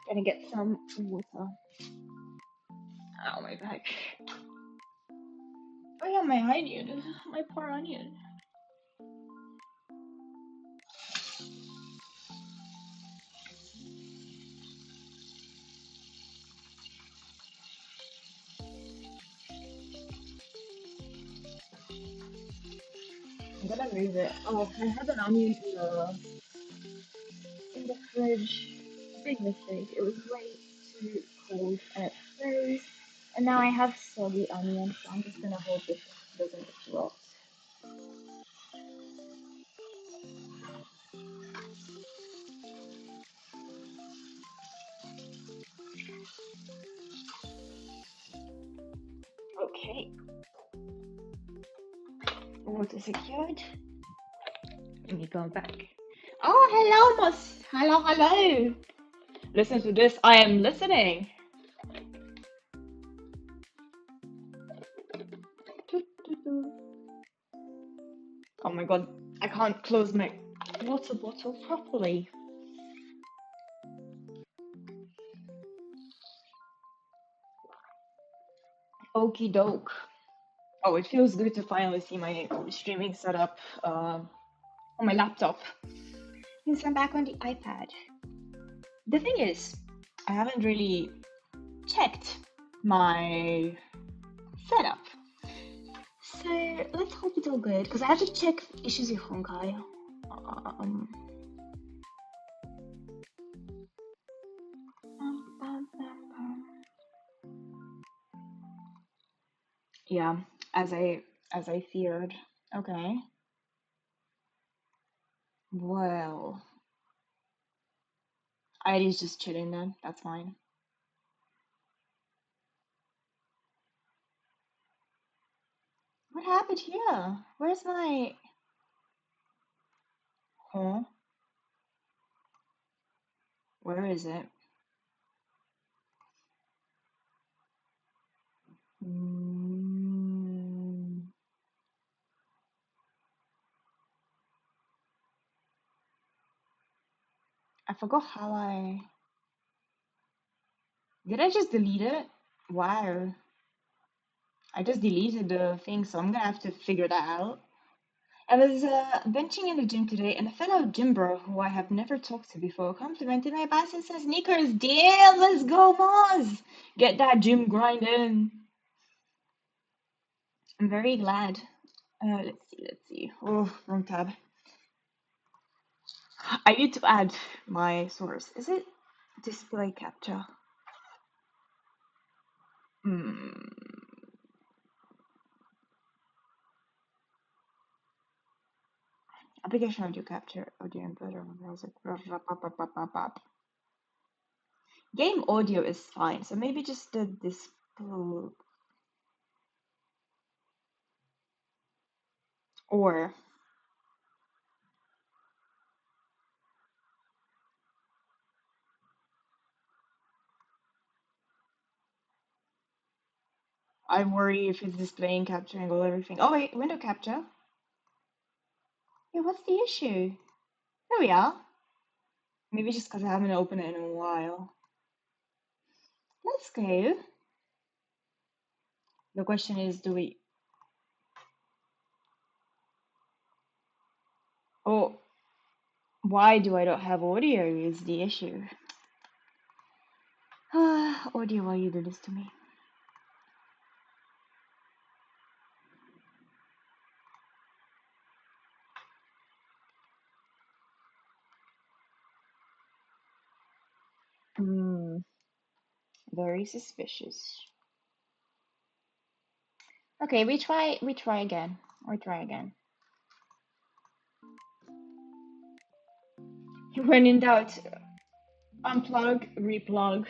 Gonna get some water. Ow, my back. Oh yeah, my onion. My poor onion. I'm gonna move it. Oh, I have an onion in the fridge. Big mistake. It was way too cold and it froze. And now I have soggy onion, so I'm just gonna hope it doesn't rot. Okay. Water secured. Let me go back. Oh, hello, Moss. Hello, hello. Listen to this. I am listening. Oh my god, I can't close my water bottle properly. Okie doke. Oh, it feels good to finally see my streaming setup on my laptop. Since I'm back on the iPad. The thing is, I haven't really checked my setup. So let's hope it's all good, because I have to check issues with Honkai. Yeah, as I feared. Okay. Well, ID's just chilling then. That's fine. What happened here? Where's my... Huh? Where is it? I forgot how I... Did I just delete it? Wow. I just deleted the thing, so I'm gonna have to figure that out. I was benching in the gym today, and a fellow gym bro who I have never talked to before complimented my biceps and sneakers. Damn, let's go, Moz! Get that gym grind in. I'm very glad. Let's see. Oh, wrong tab. I need to add my source. Is it display capture? Application audio capture, audio embedder on browser. Game audio is fine, so maybe just the display. Or I worry if it's displaying, capturing all everything. Oh wait, window capture. Yeah, what's the issue? There we are. Maybe just because I haven't opened it in a while. Let's go. The question is, do we... Oh, why do I not have audio is the issue. Audio, why you do this to me? Very suspicious. Okay, we try again. We try again. When in doubt, unplug, replug.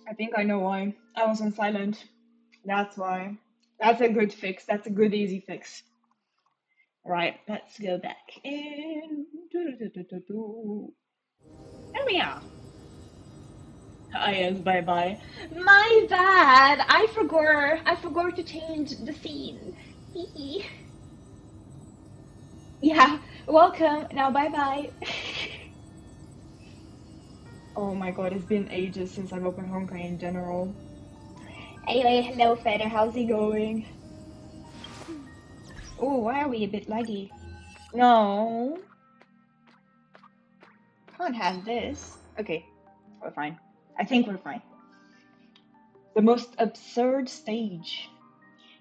I think I know why. I was on silent. That's why. That's a good fix. That's a good easy fix. Right, let's go back in. There we are. Ah, yes, bye bye. My bad. I forgot to change the scene. Hee. Yeah, welcome. Now bye bye. Oh my god, it's been ages since I've opened Honkai in general. Anyway, hello Feather, how's it going? Oh, why are we a bit laggy? No, can't have this. Okay, we're fine. I think we're fine. The most absurd stage.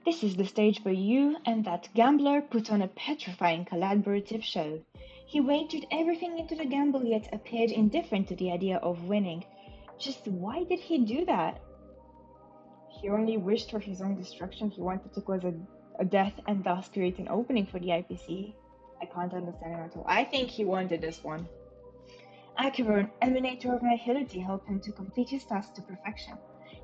This is the stage where you and that gambler put on a petrifying collaborative show. He wagered everything into the gamble yet appeared indifferent to the idea of winning. Just why did he do that? He only wished for his own destruction. He wanted to cause a death and thus create an opening for the IPC. I can't understand him at all. I think he wanted this one. Akira, an emanator of nihility, helped him to complete his task to perfection.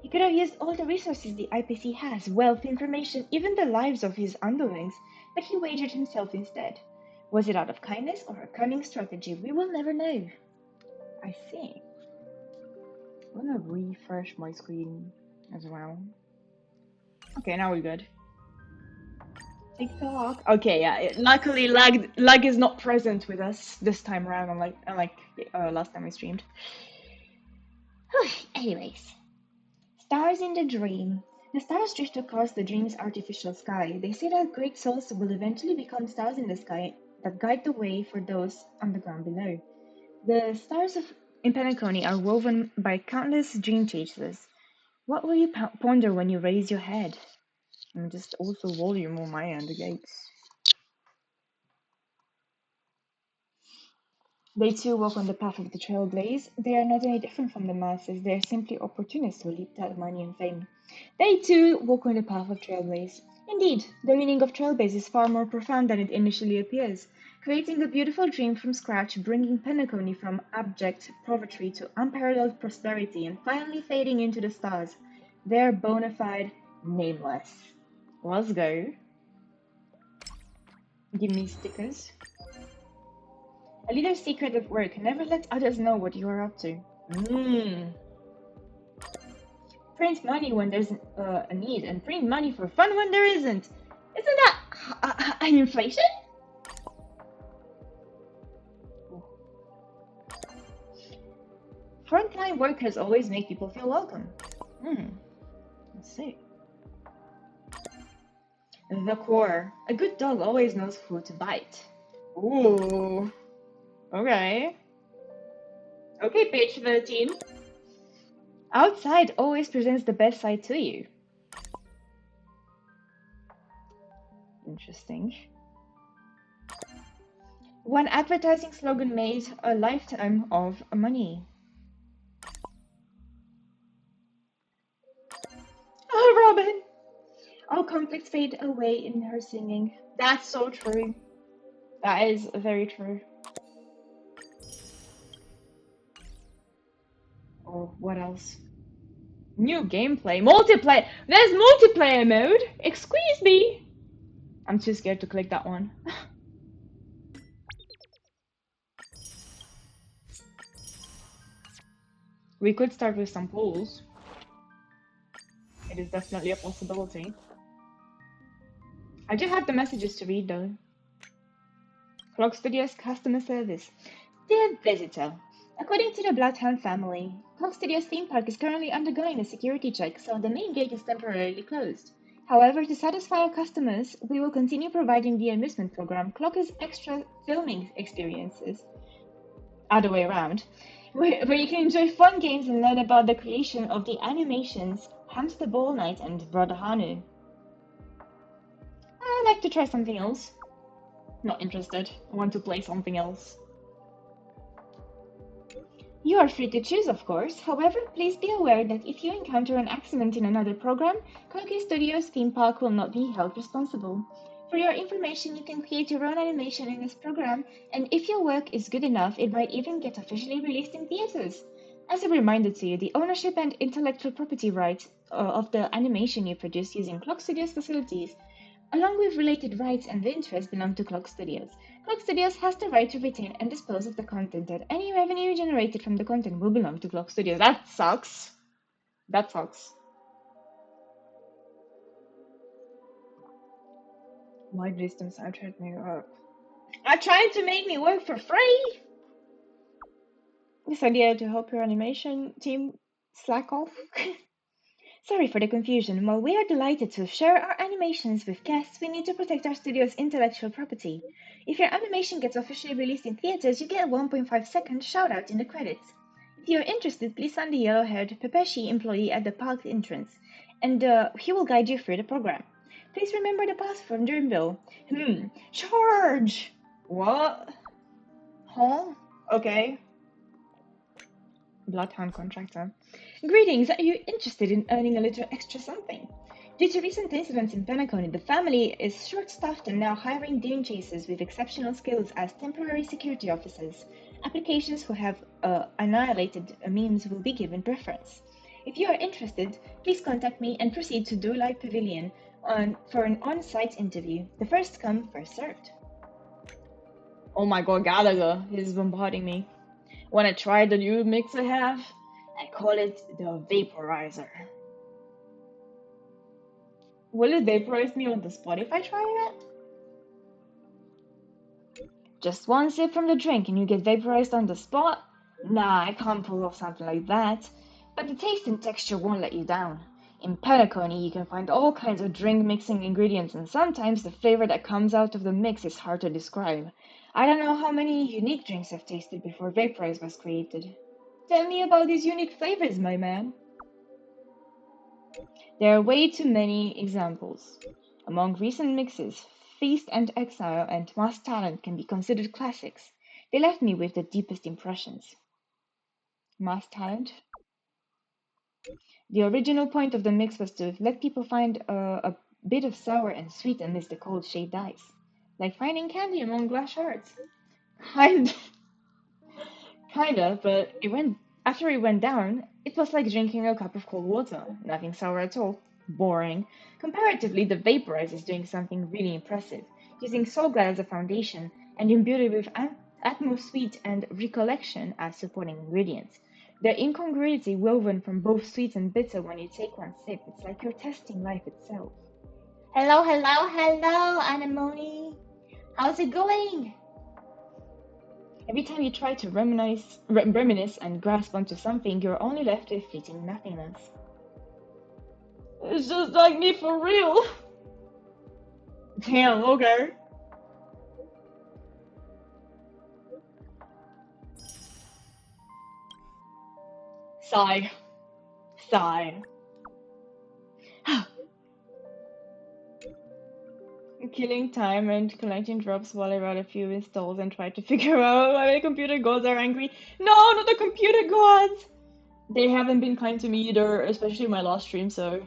He could have used all the resources the IPC has, wealth, information, even the lives of his underlings, but he wagered himself instead. Was it out of kindness or a cunning strategy? We will never know. I see. I'm gonna refresh my screen as well. Okay, now we're good. TikTok. Okay, yeah. Luckily, lag is not present with us this time around, unlike last time we streamed. Anyways, stars in the dream. The stars drift across the dream's artificial sky. They say that great souls will eventually become stars in the sky that guide the way for those on the ground below. The stars in Penacony are woven by countless dream chasers. What will you ponder when you raise your head? And just also volume on my end, yikes. They too walk on the path of the trailblaze. They are not any different from the masses. They are simply opportunists who leaped at money and fame. They too walk on the path of trailblaze. Indeed, the meaning of trailblaze is far more profound than it initially appears. Creating a beautiful dream from scratch, bringing Penacony from abject poverty to unparalleled prosperity, and finally fading into the stars. They're bona fide nameless. Let's go. Give me stickers. A leader's secret at work: never let others know what you are up to. Print money when there's a need, and print money for fun when there isn't. Isn't that an inflation? Frontline workers always make people feel welcome. Let's see. The core. A good dog always knows who to bite. Ooh. Okay. Okay, page 13. Outside always presents the best side to you. Interesting. One advertising slogan made a lifetime of money. Oh, Robin! All conflicts fade away in her singing. That's so true. That is very true. Oh, what else? New gameplay. Multiplayer! There's multiplayer mode! Excuse me! I'm too scared to click that one. We could start with some polls. It is definitely a possibility. I do have the messages to read though. Clock Studios customer service. Dear visitor, according to the Bloodhound family, Clock Studios theme park is currently undergoing a security check, so the main gate is temporarily closed. However, to satisfy our customers, we will continue providing the amusement program Clock's extra filming experiences. Other way around, where you can enjoy fun games and learn about the creation of the animations Hamster Ball Night and Brother Hanu. I'd like to try something else. Not interested. I want to play something else. You are free to choose, of course. However, please be aware that if you encounter an accident in another program, Honkai Studios theme park will not be held responsible. For your information, you can create your own animation in this program, and if your work is good enough, it might even get officially released in theaters. As a reminder to you, the ownership and intellectual property rights of the animation you produce using Clock Studios facilities along with related rights and the interest belong to Clock Studios. Clock Studios has the right to retain and dispose of the content, and any revenue generated from the content will belong to Clock Studios. That sucks. That sucks. Why wisdom soundtrack me up? Are trying to make me work for free? This idea to help your animation team slack off? Sorry for the confusion. While we are delighted to share our animations with guests, we need to protect our studio's intellectual property. If your animation gets officially released in theaters, you get a 1.5-second shout-out in the credits. If you're interested, please find the yellow-haired Pepeshi employee at the park entrance, and he will guide you through the program. Please remember the pass from Dreamville. Charge! What? Huh? Okay. Bloodhound contractor. Greetings, are you interested in earning a little extra something? Due to recent incidents in Penacony, the family is short-staffed and now hiring game chasers with exceptional skills as temporary security officers. Applications who have annihilated memes will be given preference. If you are interested, please contact me and proceed to Dolai Pavilion for an on-site interview. The first come, first served. Oh my god, Gallagher, he's bombarding me. Wanna try the new mix I have? I call it the vaporizer. Will it vaporize me on the spot if I try it? Just one sip from the drink and you get vaporized on the spot? Nah, I can't pull off something like that. But the taste and texture won't let you down. In Penacony, you can find all kinds of drink mixing ingredients, and sometimes the flavor that comes out of the mix is hard to describe. I don't know how many unique drinks I've tasted before Vaporize was created. Tell me about these unique flavors, my man. There are way too many examples. Among recent mixes, Feast and Exile and Mass Talent can be considered classics. They left me with the deepest impressions. Mass Talent? The original point of the mix was to let people find a bit of sour and sweet amidst the cold shaved ice. Like finding candy among glass shards. Kinda, but after it went down, it was like drinking a cup of cold water. Nothing sour at all. Boring. Comparatively, the Vaporize is doing something really impressive, using Soulglad as a foundation and imbued it with Atmosweet and Recollection as supporting ingredients. The incongruity woven from both sweet and bitter when you take one sip, it's like you're testing life itself. Hello, hello, hello, Anemone! How's it going? Every time you try to reminisce and grasp onto something, you're only left with fleeting nothingness. It's just like me for real. Damn, okay. Sigh. Sigh. Killing time and collecting drops while I write a few installs and try to figure out why the computer gods are angry. No, not the computer gods! They haven't been kind to me either, especially my last stream, so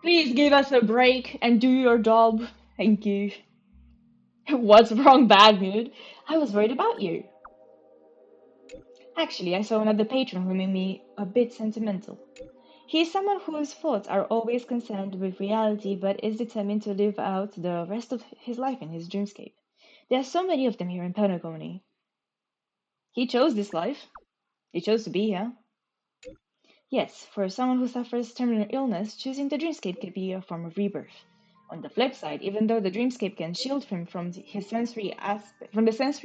please give us a break and do your job. Thank you. What's wrong, bad mood? I was worried about you. Actually, I saw another patron who made me a bit sentimental. He is someone whose thoughts are always concerned with reality but is determined to live out the rest of his life in his dreamscape. There are so many of them here in Penacony. He chose this life. He chose to be here. Yes, for someone who suffers terminal illness, choosing the dreamscape could be a form of rebirth. On the flip side, even though the dreamscape can shield him from the sensory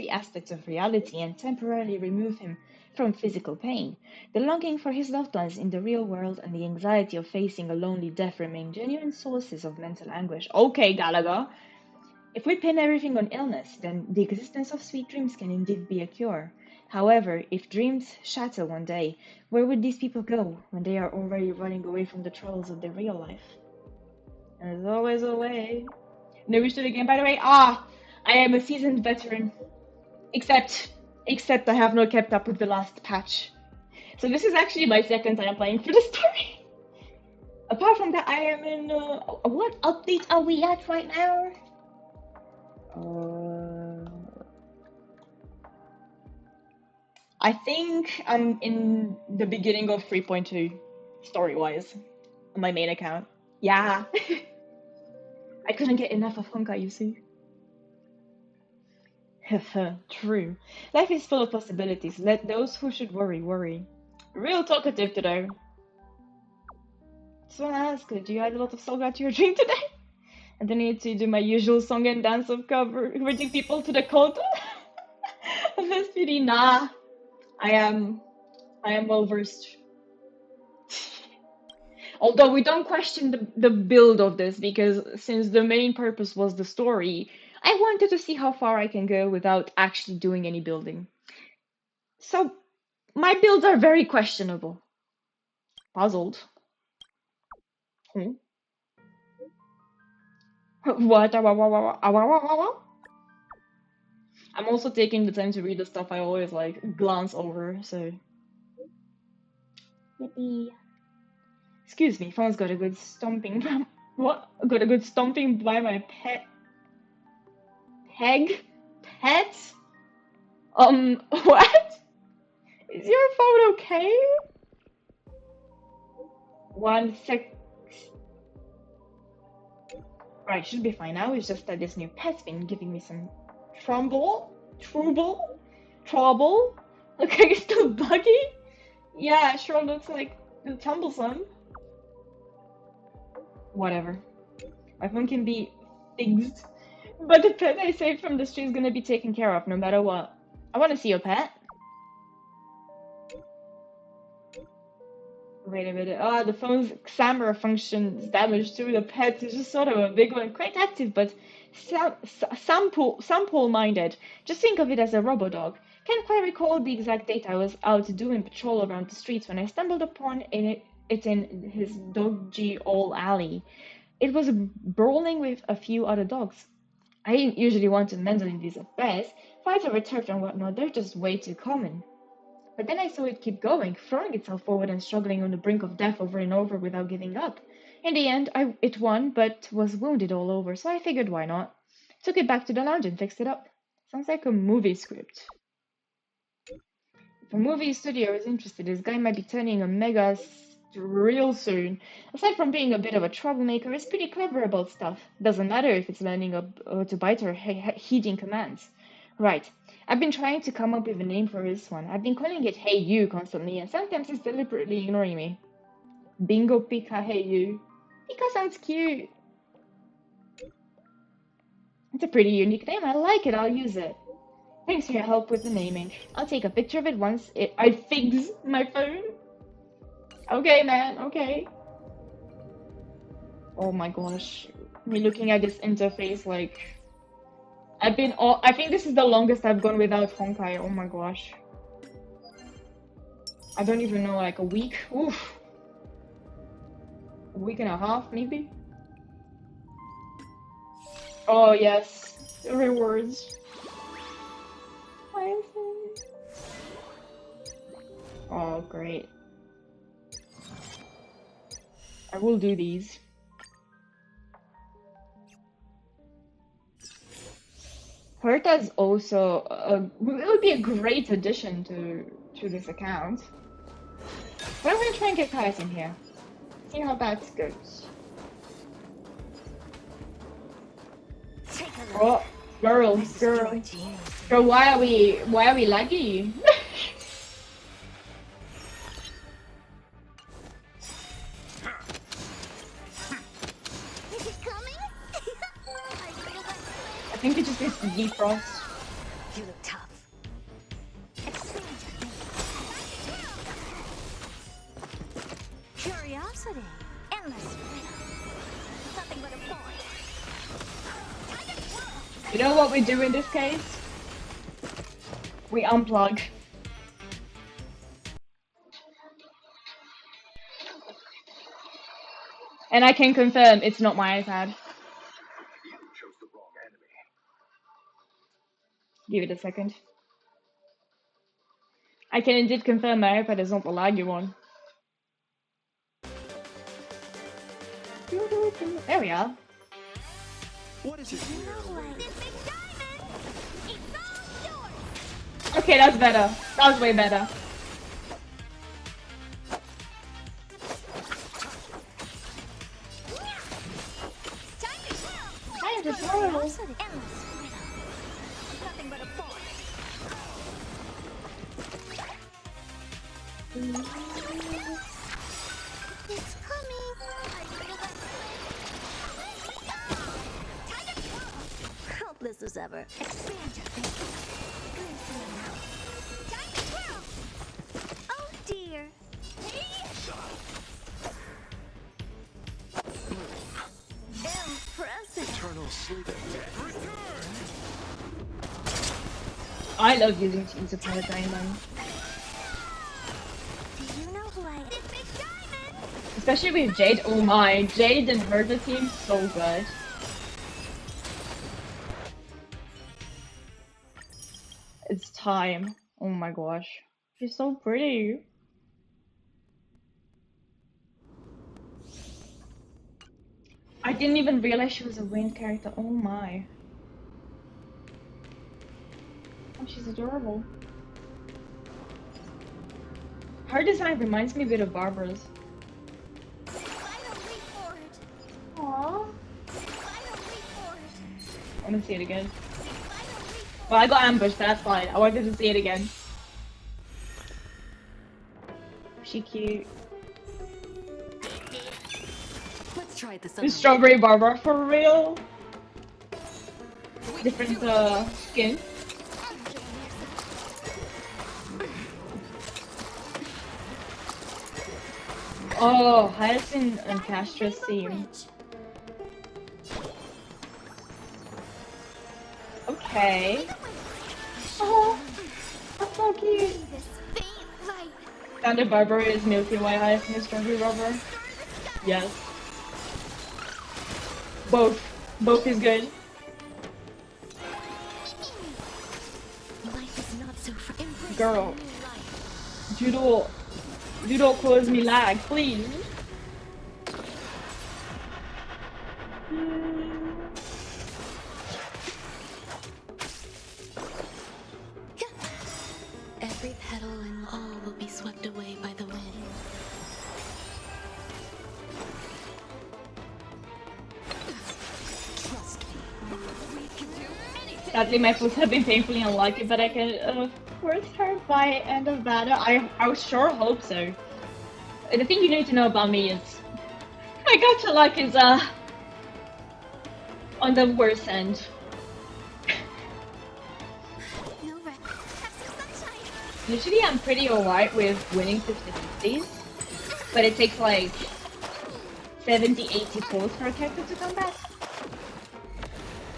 aspects of reality and temporarily remove him from physical pain, the longing for his loved ones in the real world and the anxiety of facing a lonely death remain genuine sources of mental anguish. Okay, Gallagher. If we pin everything on illness, then the existence of sweet dreams can indeed be a cure. However, if dreams shatter one day, where would these people go when they are already running away from the troubles of their real life? There's always a way. No wish to the game, by the way. I am a seasoned veteran. Except I have not kept up with the last patch. So this is actually my second time playing for the story. Apart from that, I am in... what update are we at right now? I think I'm in the beginning of 3.2, story-wise, on my main account. Yeah. I couldn't get enough of Honkai, you see. True. Life is full of possibilities. Let those who should worry, worry. Real talkative today. Just wanna ask, do you add a lot of salt to your drink today? I don't need to do my usual song and dance of converting people to the cult of SPD. Nah, I am well versed. Although we don't question the build of this, because since the main purpose was the story, I wanted to see how far I can go without actually doing any building. So, my builds are very questionable. Puzzled. Hmm? What? I'm also taking the time to read the stuff I always like glance over, so. Yippee. Excuse me, phone's got a good stomping. What? Got a good stomping by my pet. Peg? Pet? What? Is your phone okay? 1 sec. Right, should be fine now. It's just that this new pet's been giving me some trouble. Look like it's still buggy. Yeah, it sure looks like troublesome. Whatever. My phone can be fixed. But the pet I saved from the street is gonna be taken care of no matter what. I wanna see your pet. Wait a minute. Oh, the phone's camera function is damaged too. The pet is just sort of a big one. Quite active, but sample-minded. Just think of it as a robo-dog. Can't quite recall the exact date I was out doing patrol around the streets when I stumbled upon it in his dodgy old alley. It was brawling with a few other dogs. I didn't usually want to meddle in these affairs. Fights over turf and whatnot, they're just way too common. But then I saw it keep going, throwing itself forward and struggling on the brink of death over and over without giving up. In the end, it won, but was wounded all over, so I figured why not. Took it back to the lounge and fixed it up. Sounds like a movie script. If a movie studio is interested, this guy might be turning a mega real soon. Aside from being a bit of a troublemaker, he's pretty clever about stuff. Doesn't matter if it's learning to bite or heeding commands. Right. I've been trying to come up with a name for this one. I've been calling it Hey You constantly, and sometimes it's deliberately ignoring me. Bingo Pika Hey You. Pika sounds cute. It's a pretty unique name. I like it. I'll use it. Thanks for your help with the naming. I'll take a picture of it once I fix my phone. Okay, man. Okay. Oh my gosh. Me looking at this interface like... I think this is the longest I've gone without Honkai. Oh my gosh. I don't even know, like a week? Oof. A week and a half, maybe? Oh yes. The rewards. Oh, great. I will do these. Herta is also it would be a great addition to this account. But I'm gonna try and get Kai's in here. See how that goes. Oh, girl, why are we laggy? I think it just gets the defrost. You look tough. Curiosity. Endless freedom. Nothing but a point. You know what we do in this case? We unplug. And I can confirm it's not my iPad. Give it a second. I can indeed confirm my iPad is not the laggy one. There we are. What is it? Okay, that's better. That was way better. Also the endless riddle. Nothing but a bore. It's coming. I feel that time to twirl. Helpless as ever. Expand your thinking. Time to twirl. Oh dear. Impressive. Eternal sleep. I love using Teams of Power Diamond. Do you know who I am? Big diamond. Especially with Jade. Oh my, Jade and her team so good. It's time. Oh my gosh. She's so pretty. I didn't even realize she was a wind character. Oh my. Oh, she's adorable. Her design reminds me a bit of Barbara's. Aww. I want to see it again. Well, I got ambushed, but that's fine. I wanted to see it again. She cute. Let's try this The Strawberry Barbara for real. Different skin. Oh, Hyacinth and Castra's theme. Okay. Oh, that's so cute. Standard Barbara is Milky Way, Hyacinth is Strawberry Barbara. Yes. Both. Both is good. Girl. You don't cause me lag, please. Every petal and all will be swept away by the wind. Trust me. We can do anything. Sadly, my foot have been painfully unlucky, but I can force her by end of battle. I sure hope so. The thing you need to know about me is my gacha luck is on the worst end. Usually I'm pretty alright with winning 50-50s, but it takes like 70-80 pulls for a character to come back.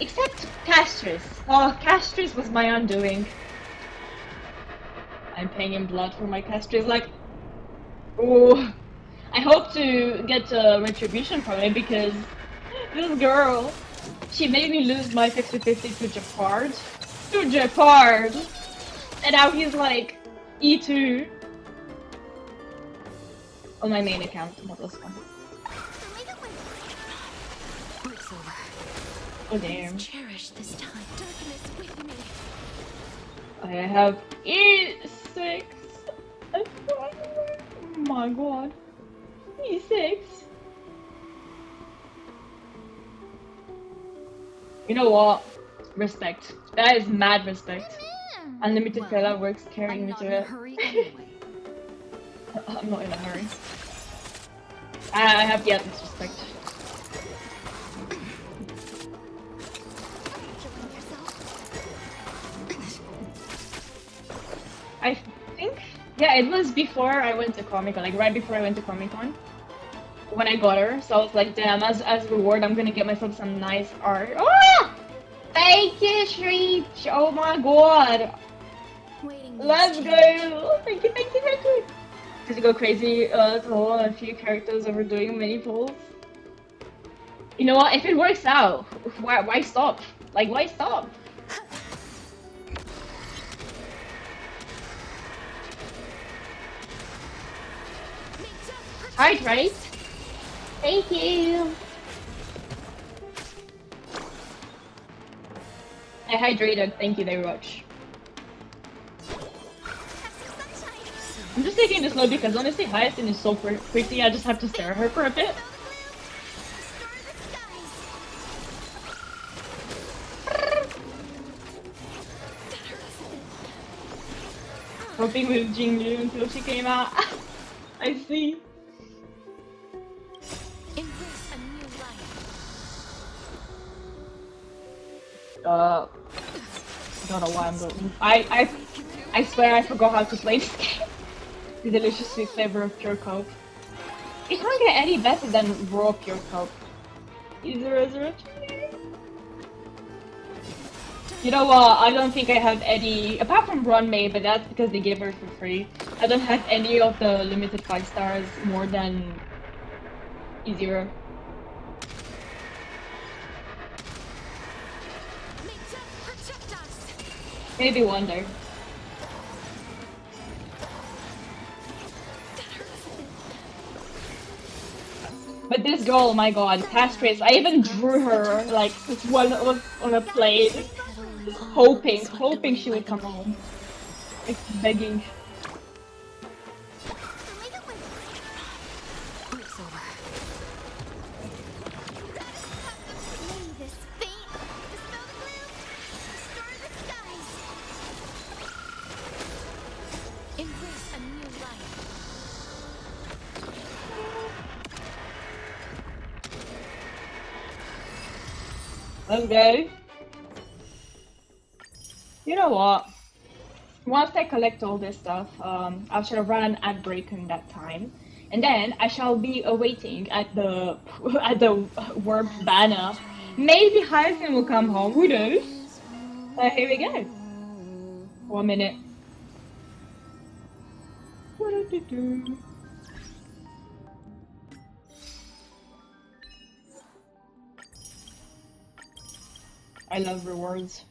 Except Castris. Oh, Castris was my undoing. I'm paying in blood for my Castris, like... Oh, I hope to get retribution from it because this girl, she made me lose my 50-50 to Japard. To Japard! And now he's like E2 on my main account, not this one. Oh damn. Cherish this time. Darkness with me. I have E6. Oh my god. E6. You know what? Respect. That is mad respect. Unlimited fella works carrying me to it. I'm not in a hurry. I have the utmost respect. I think, yeah, it was before I went to Comic Con, like right before I went to Comic Con, when I got her. So I was like, damn, as reward, I'm gonna get myself some nice art. Oh! Thank you, Shreep! Oh my god! Let's go! Thank you, thank you, thank you! Did you go crazy to a few characters over doing mini pulls? You know what? If it works out, why stop? Like, why stop? Right? Thank you! I hydrated, thank you very much. I'm just taking this slow because honestly Hyacinth is so pretty, I just have to stare at her for a bit. coping with Jinglu until she came out. I see. Embrace a new life. Don't know why I'm going. I swear I forgot how to play this game. The delicious sweet flavor of pure coke. It can't get any better than raw pure coke. Is there resurrection? You know what? I don't think I have any, apart from Run May, but that's because they gave her for free. I don't have any of the limited 5 stars more than E0. Maybe Wonder. But this girl, oh my god, past trace, I even drew her like one on a plate, hoping she would come home. Like begging. Okay. You know what? Once I collect all this stuff, I shall run an ad break in that time, and then I shall be awaiting at the warp banner. Maybe Hyacinth will come home. Who knows? Here we go. 1 minute. I love rewards.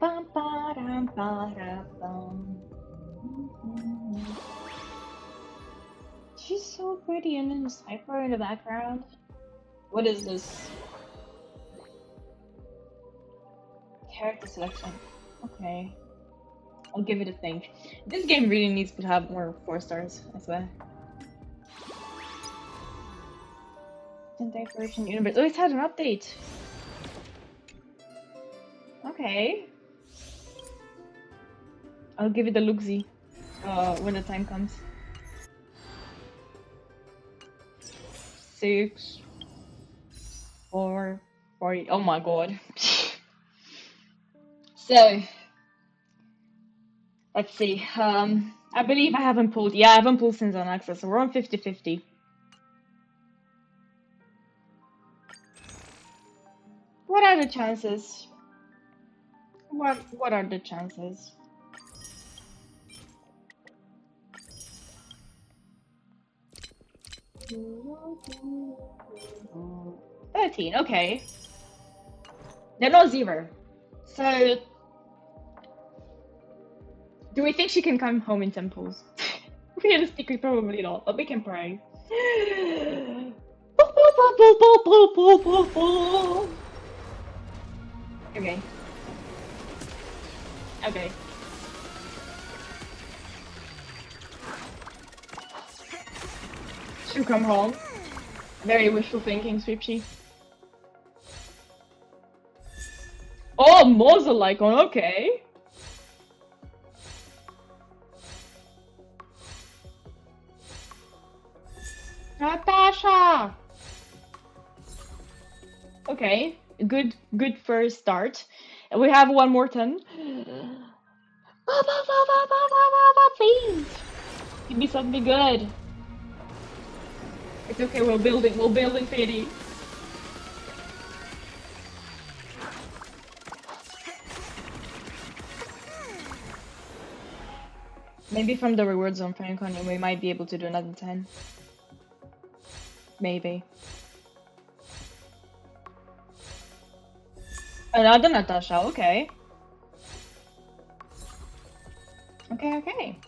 Bum, ba-dum, ba-da-bum. She's so pretty, and then the sniper in the background. What is this? Character selection. Okay. I'll give it a think. This game really needs to have more 4 stars, I swear. Hentai version universe. Oh, it's had an update! Okay. I'll give it a look-see when the time comes. 6 4 40. Oh my god. So let's see. I believe I haven't pulled. Yeah, I haven't pulled since on access, so we're on 50-50. What are the chances? What are the chances? Oh, 13, okay. They're not 0. So do we think she can come home in temples? Realistically, probably not, but we can pray. Okay. Okay. She'll come home. Very wishful thinking, Sweepshy. Oh, Mosul icon, okay. Natasha! Okay, good first start. And we have one more turn. Please! Give me something good. It's okay, we're building pity. Maybe from the rewards on Honkai Continuing we might be able to do another 10. Maybe. Another Natasha, okay. Okay.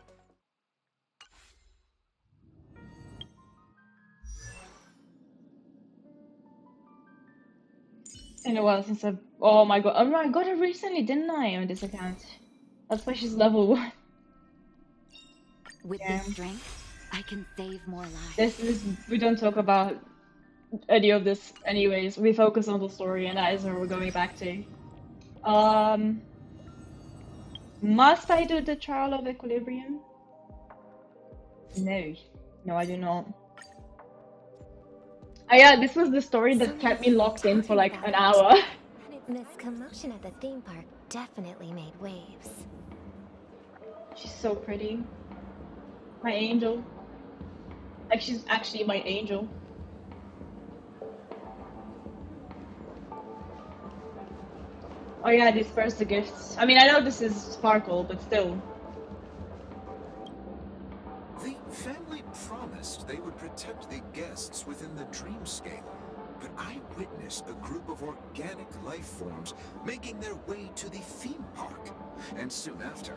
It's been a while since I've... Oh my god, I got her recently, didn't I, on this account? That's why she's level 1. With this strength, I can save more lives. This is... We don't talk about any of this. Anyways, we focus on the story, and that is where we're going back to. Must I do the Trial of Equilibrium? No. No, I do not. Oh yeah, this was the story that kept me locked in for like an hour. This commotion at the theme park definitely made waves. She's so pretty. My angel. Like, she's actually my angel. Oh yeah, disperse the gifts. I mean, I know this is Sparkle, but still. The family promised they would protect the guests within the dreamscape, but I witnessed a group of organic life forms making their way to the theme park. And soon after,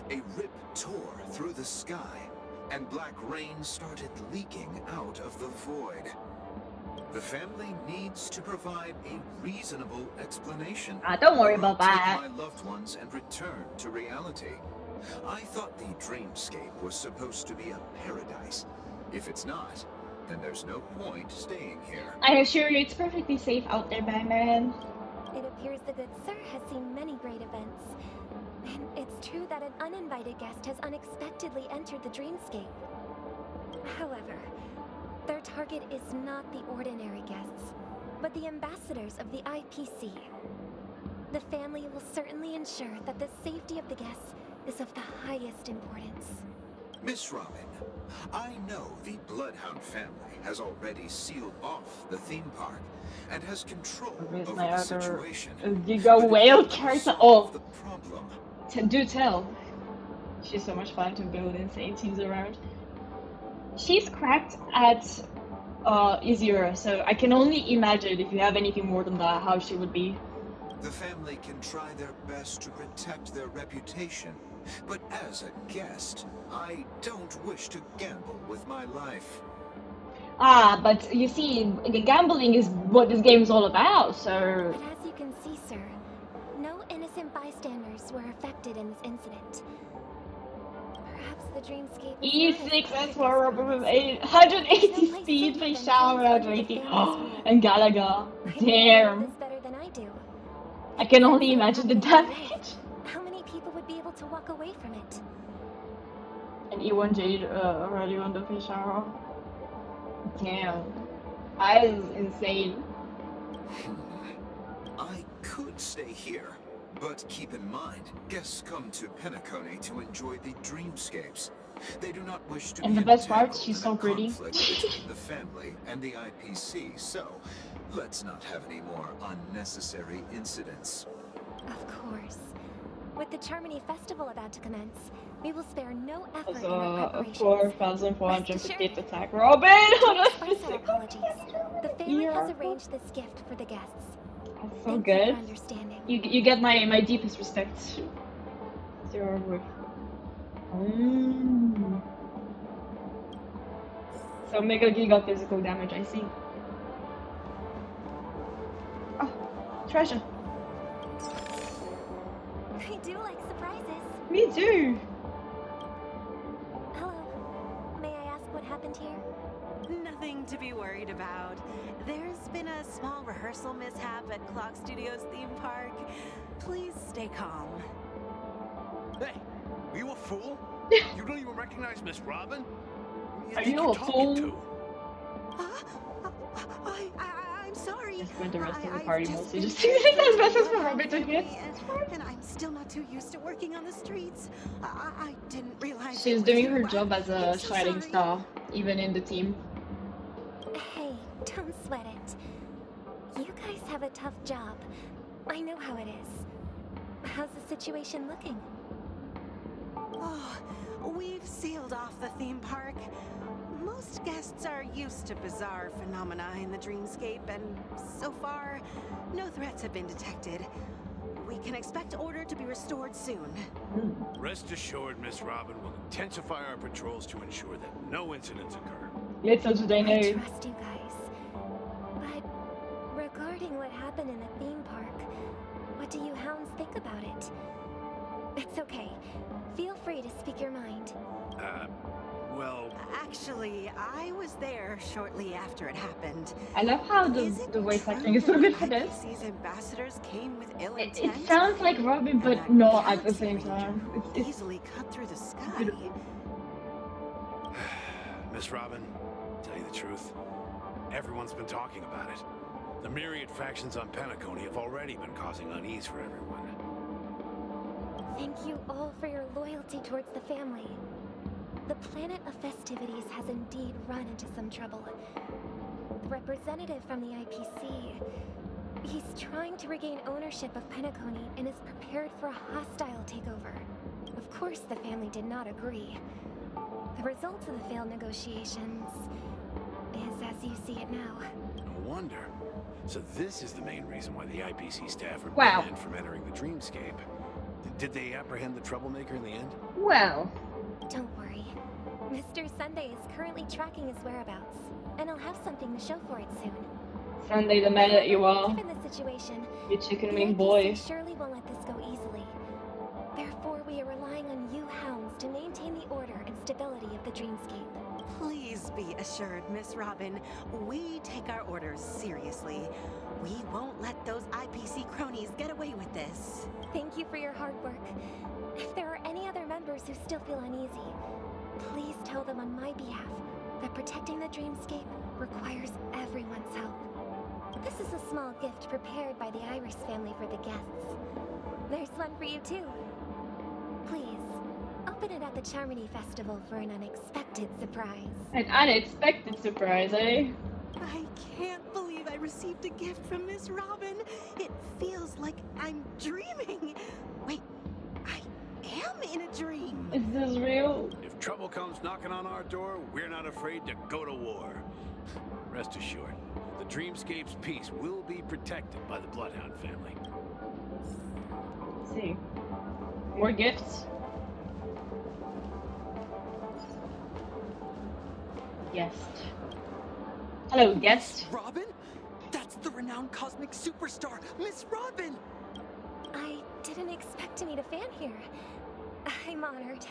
a rip tore through the sky, and black rain started leaking out of the void. The family needs to provide a reasonable explanation. Don't worry about Take that. my loved ones and return to reality. I thought the dreamscape was supposed to be a paradise. If it's not, then there's no point staying here. I assure you, it's perfectly safe out there, Batman. It appears the good sir has seen many great events. And it's true that an uninvited guest has unexpectedly entered the dreamscape. However, their target is not the ordinary guests, but the ambassadors of the IPC. The family will certainly ensure that the safety of the guests is of the highest importance. Miss Robin, I know the Bloodhound family has already sealed off the theme park and has control Where's over my the other situation. Giga But Whale it will character? solve Oh, the problem. do tell. She's so much fun to build insane teams around. She's cracked at Izura, so I can only imagine if you have anything more than that, how she would be. The family can try their best to protect their reputation, but as a guest, I don't wish to gamble with my life. Ah, but you see, gambling is what this game is all about, so... But as you can see, sir, no innocent bystanders were affected in this incident. Perhaps the dreamscape is not as E6 crowded as S4 rubber with promised. 180 speed, face shower at 80. And Galaga. I think you know Damn. this better than I do. I can If only this imagine the happened in real life, damage. How many people would be able to walk away from it? And E1 Jade already on the face shower. Damn. That is insane. I could stay here, but keep in mind, guests come to Penacony to enjoy the dreamscapes. They do not wish to And be the best part, entangled she's in so a pretty. conflict between the family and the IPC, so let's not have any more unnecessary incidents. Of course. With the Charmony Festival about to commence, we will spare no effort in our preparations. 4,450 attack. Robin! To express our apologies. The family has arranged this gift for the guests. That's so Thank you good. for understanding. You get my deepest respect. Zero with. So Mega Giga physical damage, I see. Oh, treasure. I do like surprises. Me too. Hello. May I ask what happened here? Nothing to be worried about. There's been a small rehearsal mishap at Clock Studios theme park. Please stay calm. Hey, are you a fool? You don't even recognize Miss Robin? Who do Are think you you're a talking fool? to? I'm sorry. I spent the rest of the I've party just mostly been just using those messages for Bloodhound Robin to hit. family, and I'm still not too used to working on the streets. I didn't realize She's it was doing you. her job as a I'm so shining sorry. star, even in the team. Hey, don't sweat it. You guys have a tough job. I know how it is. How's the situation looking? Oh, we've sealed off the theme park. Most guests are used to bizarre phenomena in the dreamscape, and so far, no threats have been detected. We can expect order to be restored soon. Rest assured, Miss Robin will intensify our patrols to ensure that no incidents occur. Little do they I know. trust you guys. But regarding what happened in the theme park, what do you hounds think about it? It's okay. Feel free to speak your mind. Well, Actually, I was there shortly after it happened. I love how Is it the voice true acting is so that good for this. IPC's ambassadors came with ill It intent? sounds like Robin, And but that not at the galaxy same ranger time. who It's easily cut through the sky. beautiful. Miss Robin, tell you the truth, everyone's been talking about it. The myriad factions on Penacony have already been causing unease for everyone. Thank you all for your loyalty towards the family. The planet of festivities has indeed run into some trouble. The representative from the IPC, he's trying to regain ownership of Penacony and is prepared for a hostile takeover. Of course, the family did not agree. The result of the failed negotiations is as you see it now. No wonder. So this is the main reason why the IPC staff were Wow. banned from entering the dreamscape. Did they apprehend the troublemaker in the end? Well, Don't worry. Mr. Sunday is currently tracking his whereabouts, and I'll have something to show for it soon. Sunday, the man that you are, Given the situation, you chicken the wing IPC boy. surely won't let this go easily. Therefore, we are relying on you hounds to maintain the order and stability of the dreamscape. Please be assured, Miss Robin, we take our orders seriously. We won't let those IPC cronies get away with this. Thank you for your hard work. If there are any other members who still feel uneasy, please tell them on my behalf that protecting the dreamscape requires everyone's help. This is a small gift prepared by the Iris family for the guests. There's one for you too. Please, open it at the Charmony Festival for an unexpected surprise. An unexpected surprise, eh? I can't believe I received a gift from Miss Robin. It feels like I'm dreaming. Wait, I am in a dream. Is this real? If trouble comes knocking on our door, we're not afraid to go to war. Rest assured, the dreamscape's peace will be protected by the Bloodhound family. Let's see. More gifts. Guest. Hello, guest. Robin? That's the renowned cosmic superstar, Miss Robin! I didn't expect to meet a fan here. I'm honored.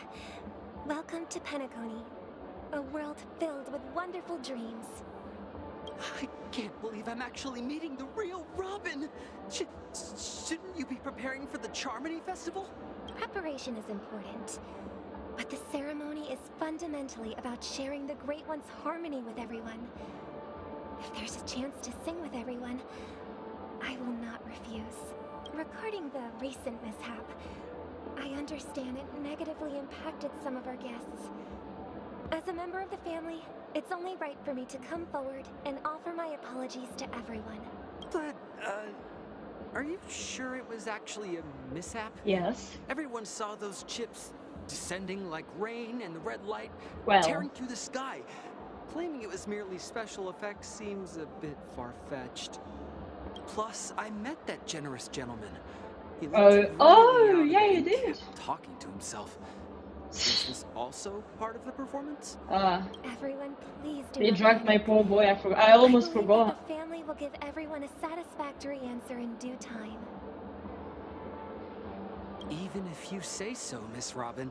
Welcome to Penacony, a world filled with wonderful dreams. I can't believe I'm actually meeting the real Robin! Shouldn't you be preparing for the Charmony Festival? Preparation is important, but the ceremony is fundamentally about sharing the Great One's harmony with everyone. If there's a chance to sing with everyone, I will not refuse. Regarding the recent mishap, I understand it negatively impacted some of our guests. As a member of the family, it's only right for me to come forward and offer my apologies to everyone. But, are you sure it was actually a mishap? Yes. Everyone saw those chips descending like rain and the red light Well. tearing through the sky. Claiming it was merely special effects seems a bit far-fetched. Plus, I met that generous gentleman. He looked really out of yeah, you it and did. kept talking to himself. Is this also part of the performance? Everyone, please do They not dragged my panic. poor boy. I almost I believe forgot. that the family will give everyone a satisfactory answer in due time. Even if you say so, Miss Robin,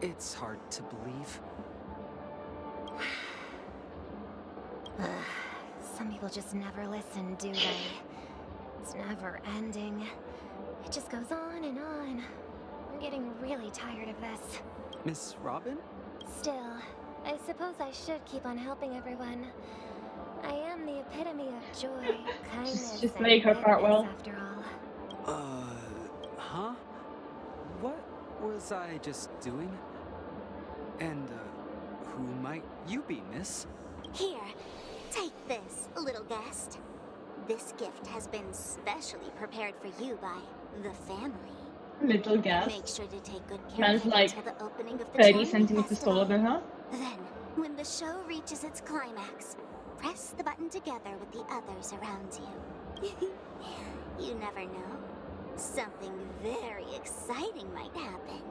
it's hard to believe. Some people just never listen, do they? It's never ending. It just goes on and on. I'm getting really tired of this. Miss Robin? Still, I suppose I should keep on helping everyone. I am the epitome of joy, kindness, just and make her part goodness, well. after all. Huh? What was I just doing? And, who might you be, miss? Here, take this, little guest. This gift has been specially prepared for you by the family. Little gas. Make sure to take good care Man's of it like until the opening of the 30 Charmony centimeters Festival. taller than her. Then, when the show reaches its climax, press the button together with the others around you. You never know. Something very exciting might happen.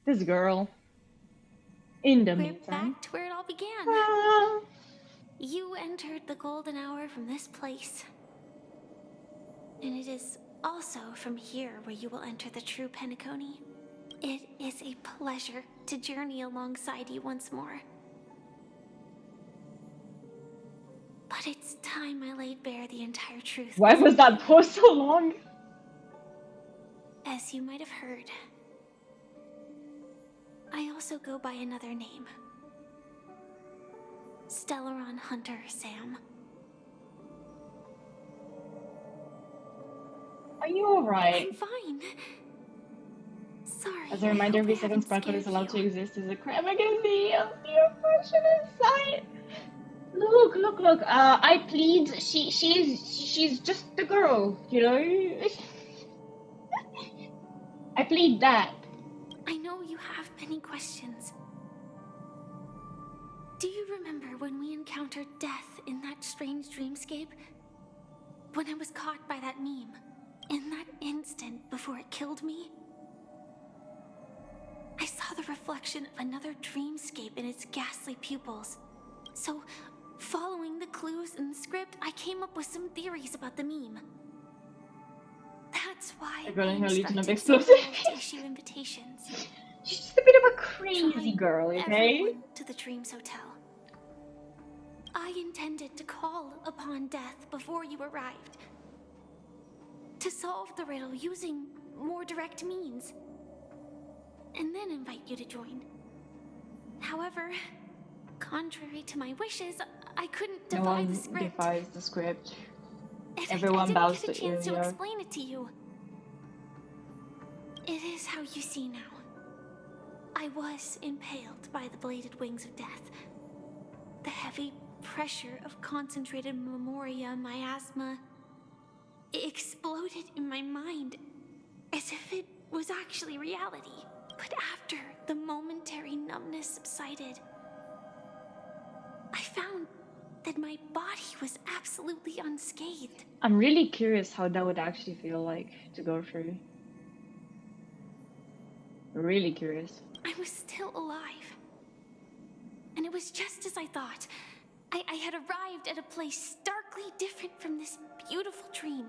This girl. In the We're meantime. back to where it all began. Ah. You entered the golden hour from this place. And it is also from here where you will enter the true Penacony. It is a pleasure to journey alongside you once more. But it's time I laid bare the entire truth. Why was that pause so long? As you might have heard, I also go by another name. Stellaron Hunter Sam. Are you alright? I'm fine. Sorry. As a reminder, every second sparkle is allowed to exist as a crime against the unfortunate sight. Look, look, look. I plead. She's just a girl, you know. I plead that. I know you have many questions. Do you remember when we encountered death in that strange dreamscape? When I was caught by that meme? In that instant before it killed me? I saw the reflection of another dreamscape in its ghastly pupils. So, following the clues in the script, I came up with some theories about the meme. That's why A girl in her Legion of instructed Explosive. someone to issue invitations. She's just a bit of a crazy Drawing girl, okay? everyone to the Dreams Hotel. I intended to call upon death before you arrived. To solve the riddle using more direct means. And then invite you to join. However, contrary to my wishes, I couldn't No defy one the script. defies the script. And Everyone I bows didn't to get a chance to Ilya. explain it to you. It is how you see now. I was impaled by the bladed wings of death. The heavy pressure of concentrated memoria miasma exploded in my mind as if it was actually reality. But after the momentary numbness subsided, I found that my body was absolutely unscathed. I'm really curious how that would actually feel like to go through. Really curious. I was still alive. And it was just as I thought. I had arrived at a place starkly different from this beautiful dream.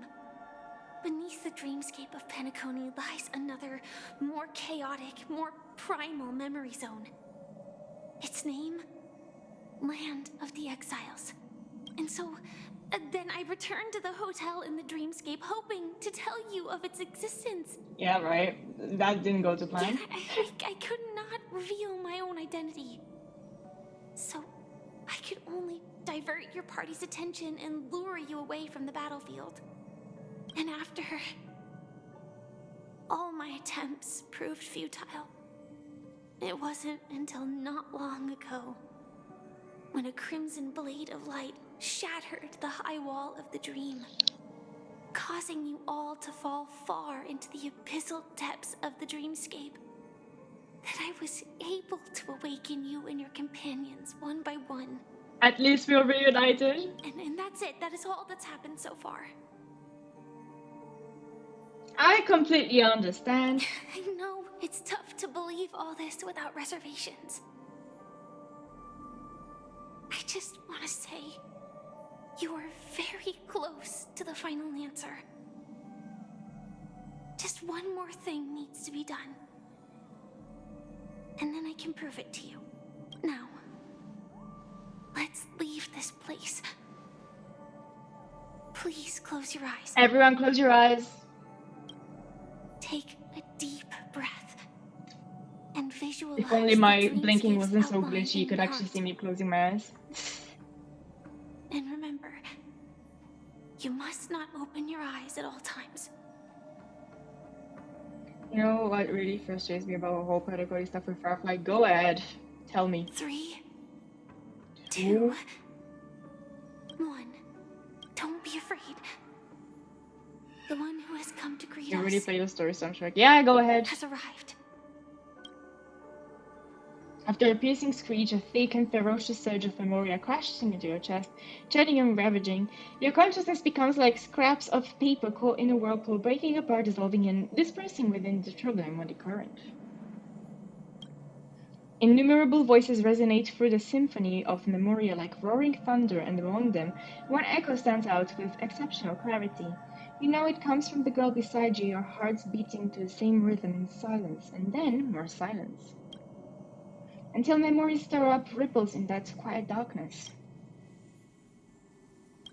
Beneath the dreamscape of Penacony lies another, more chaotic, more primal memory zone. Its name? Land of the Exiles. And so, then I returned to the hotel in the dreamscape, hoping to tell you of its existence. Yeah, right. That didn't go to plan. Yet I could not reveal my own identity. So, I could only divert your party's attention and lure you away from the battlefield. And after all my attempts proved futile, it wasn't until not long ago when a crimson blade of light shattered the high wall of the dream, causing you all to fall far into the abyssal depths of the dreamscape, that I was able to awaken you and your companions one by one. At least we're reunited. And that's it. That is all that's happened so far. I completely understand. I know it's tough to believe all this without reservations. I just want to say, you are very close to the final answer. Just one more thing needs to be done. And then I can prove it to you. Now, let's leave this place. Please close your eyes. Everyone close your eyes. Take a deep breath and visualize. If only my the blinking dreamscapes wasn't so outlined glitchy, you in could your actually heart. see me closing my eyes. And remember, you must not open your eyes at all times. You know what really frustrates me about the whole pedagogy stuff with Firefly? Go ahead. Tell me. 3, 2, 1. Don't be afraid. The one who has come to greet You us already played the story soundtrack. Yeah, go ahead. has arrived. After a piercing screech, a thick and ferocious surge of memoria crashes into your chest, shedding and ravaging. Your consciousness becomes like scraps of paper caught in a whirlpool, breaking apart, dissolving, and dispersing within the troubling muddy current. Innumerable voices resonate through the symphony of memoria like roaring thunder, and among them, one echo stands out with exceptional clarity. You know it comes from the girl beside you, your hearts beating to the same rhythm in silence, and then more silence. Until memories stir up ripples in that quiet darkness.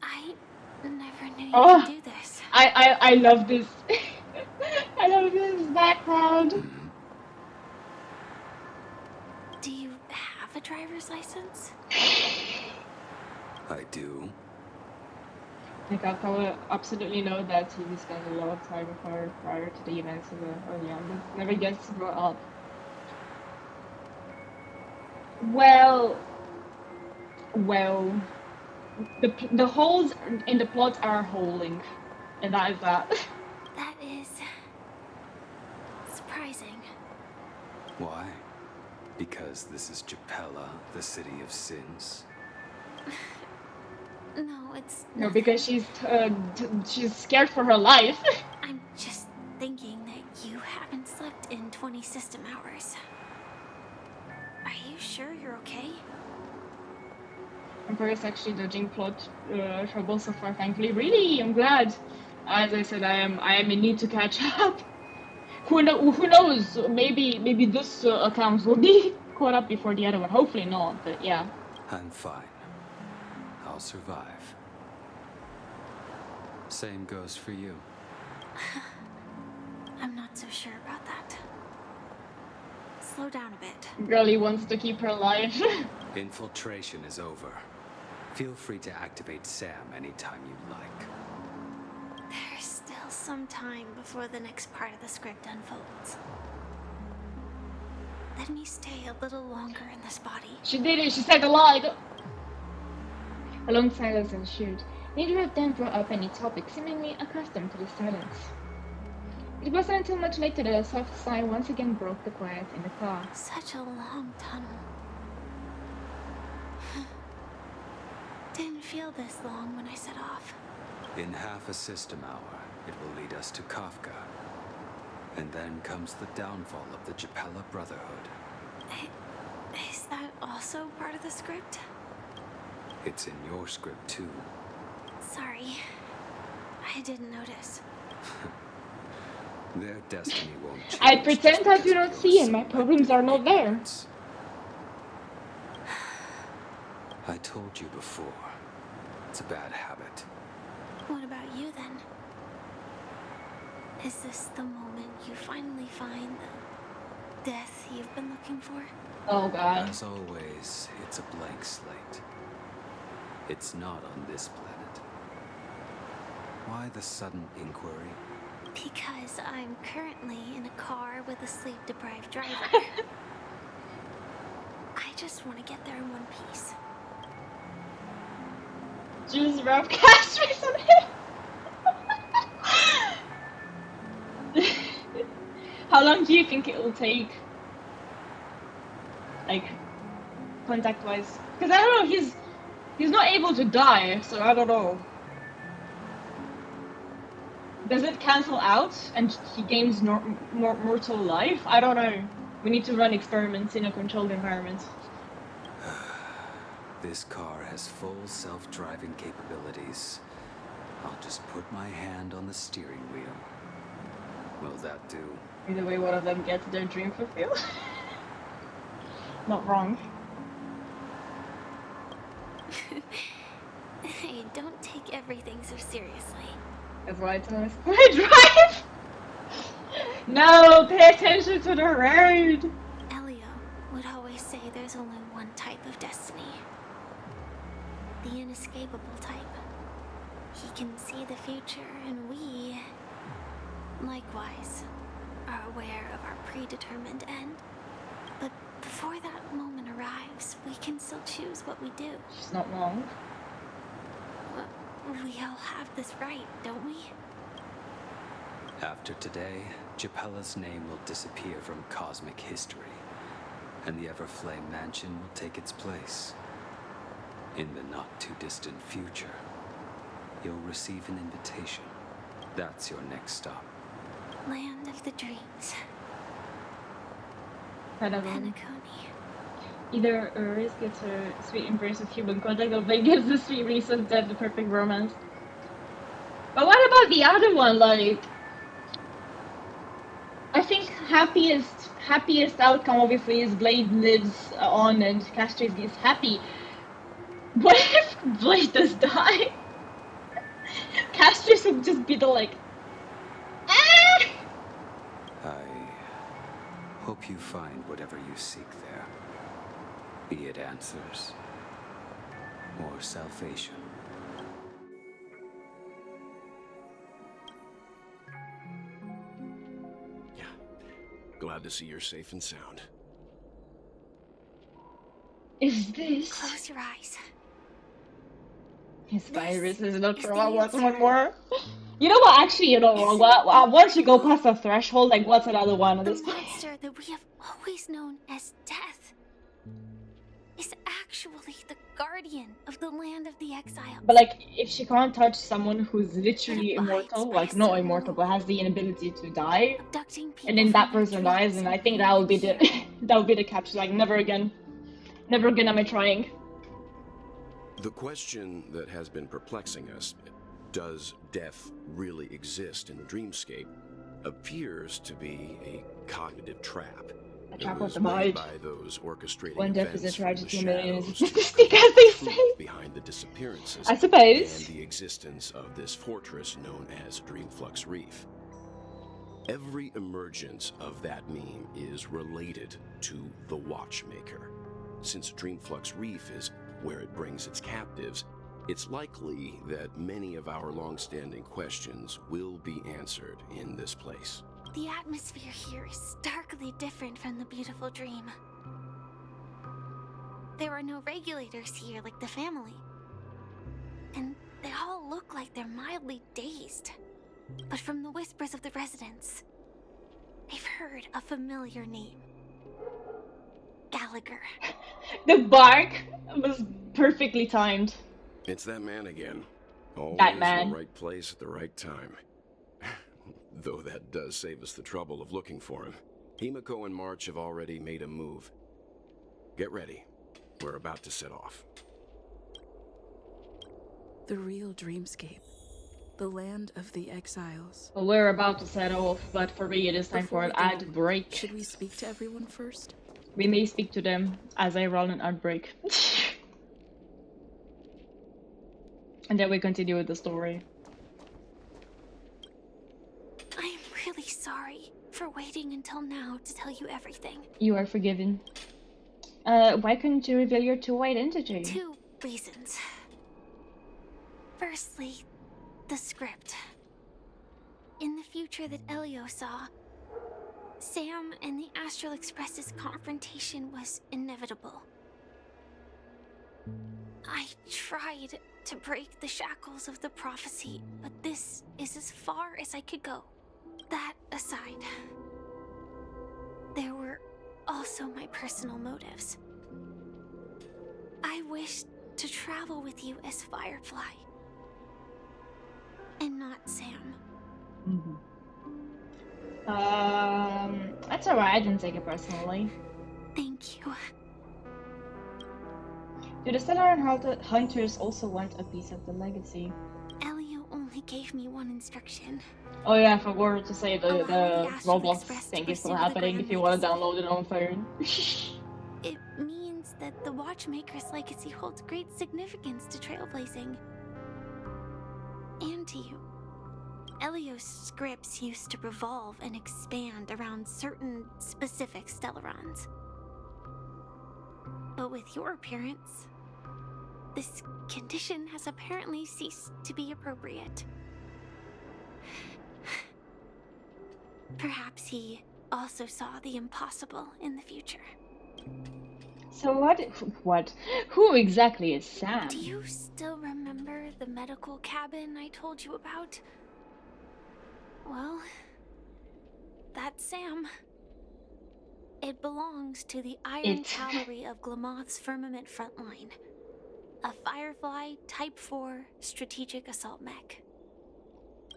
I never knew you Oh, could do this. I love this. I love this background. Do you have a driver's license? I do. Like, I absolutely know that he spent a lot of time with her prior to the events of the Early but never gets to grow up. Well, the holes in the plot are holding, and that is that. That is surprising. Why? Because this is Japella, the city of sins? No, it's No, nothing. because she's scared for her life. I'm just thinking that you haven't slept in 20 system hours. Are you sure you're okay? I'm very actually dodging plot trouble so far, thankfully. Really, I'm glad. As I said, I am in need to catch up. Who knows? Maybe this account will be caught up before the other one. Hopefully not, but yeah. I'm fine. I'll survive. Same goes for you. I'm not so sure about that. Slow down a bit. Girlie wants to keep her alive. Infiltration is over. Feel free to activate Sam anytime you like. There's still some time before the next part of the script unfolds. Let me stay a little longer in this body. She did it. She said a lie. A long silence ensued. Neither of them brought up any topic, seemingly accustomed to the silence. It wasn't until much later that a soft sigh once again broke the quiet in the car. Such a long tunnel. Didn't feel this long when I set off. In half a system hour, it will lead us to Kafka. And then comes the downfall of the Japella Brotherhood. Is that also part of the script? It's in your script too. Sorry. I didn't notice. Their destiny won't change. I pretend I just do because not of see, your and my problems are not there. ignorance. I told you before. It's a bad habit. What about you then? Is this the moment you finally find the death you've been looking for? Oh god. As always, it's a blank slate. It's not on this planet. Why the sudden inquiry? Because I'm currently in a car with a sleep-deprived driver. I just want to get there in one piece. Just rough cast recently. How long do you think it will take? Like, contact-wise? Because I don't know, he's not able to die, so I don't know. Does it cancel out and he gains mortal life? I don't know. We need to run experiments in a controlled environment. This car has full self-driving capabilities. I'll just put my hand on the steering wheel. Will that do? Either way, one of them gets their dream fulfilled. Not wrong. Hey, don't take everything so seriously. That's why I tell us I drive! No, pay attention to the road! Elio would always say there's only one type of destiny. The inescapable type. He can see the future, and we, likewise, are aware of our predetermined end. But before that moment arrives, we can still choose what we do. She's not wrong. We all have this right, don't we? After today, Japella's name will disappear from cosmic history, and the Everflame Mansion will take its place. In the not-too-distant future, you'll receive an invitation. That's your next stop. Land of the Dreams. Penacony. Penacony. Either Iris gets her sweet embrace with human contact, or Blake gets the sweet release of death, the perfect romance. But what about about the other one? Like, I think happiest outcome obviously is Blade lives on and Castries is happy. What if Blade does die? Castries would just be the like, ah! I hope you find whatever you seek there. Be it answers or salvation. Yeah. Glad to see you're safe and sound. Is this Close your eyes. his virus? This Is not is for the what's answer. one more? You know what? Actually, you know Isn't what? it Once you go incredible? past the threshold, like, what's another one at The this point? monster that we have always known as Death is actually the guardian of the land of the exiles. But like, if she can't touch someone who's It literally abides immortal, by like a not certain immortal, but rule, has the inability to die, abducting people and then from that their person dies, dreams and I and think that bringing would be them the here. that would be the capture. Like, never again am I trying. The question that has been perplexing us, does death really exist in the dreamscape, appears to be a cognitive trap. A It trap was of the made mind. by those orchestrating One death is a events from the tragedy, a million is a shadows to statistic, uncover as they the say. truth behind the disappearances I suppose. and the existence of this fortress known as Dreamflux Reef. Every emergence of that meme is related to the Watchmaker. Since Dreamflux Reef is where it brings its captives, it's likely that many of our long-standing questions will be answered in this place. The atmosphere here is starkly different from the beautiful dream. There are no regulators here like the family. And they all look like they're mildly dazed. But from the whispers of the residents, they've heard a familiar name. Gallagher. The bark was perfectly timed. It's that man again. Always That in man. the right place at the right time. Though that does save us the trouble of looking for him. Himiko and March have already made a move. Get ready. We're about to set off. The real dreamscape. The land of the exiles. Well, we're about to set off, but for me it is time Before for an we go, ad break. Should we speak to everyone first? We may speak to them as I run an ad break. And then we continue with the story. I am really sorry for waiting until now to tell you everything. You are forgiven. Why couldn't you reveal your true identity? 2 reasons. Firstly, the script. In the future that Elio saw, Sam and the Astral Express's confrontation was inevitable. I tried to break the shackles of the prophecy, but this is as far as I could go. That aside, there were also my personal motives. I wished to travel with you as Firefly, and not Sam. That's alright, I didn't take it personally. Thank you. Do the Stellar Hunters also want a piece of the legacy? Elio only gave me one instruction. Oh yeah, I forgot to say the Allow the Astral Roblox Express to thing is still pursue the happening grand if you want to legacy. download it on phone. It means that the Watchmaker's legacy holds great significance to trailblazing. And to you. Elio's scripts used to revolve and expand around certain specific Stellarons. But with your appearance, this condition has apparently ceased to be appropriate. Perhaps he also saw the impossible in the future. So what? Who exactly is Sam? Do you still remember the medical cabin I told you about? Well, that's Sam. It belongs to the Iron Cavalry of Glamoth's Firmament Frontline, a Firefly Type 4 strategic assault mech.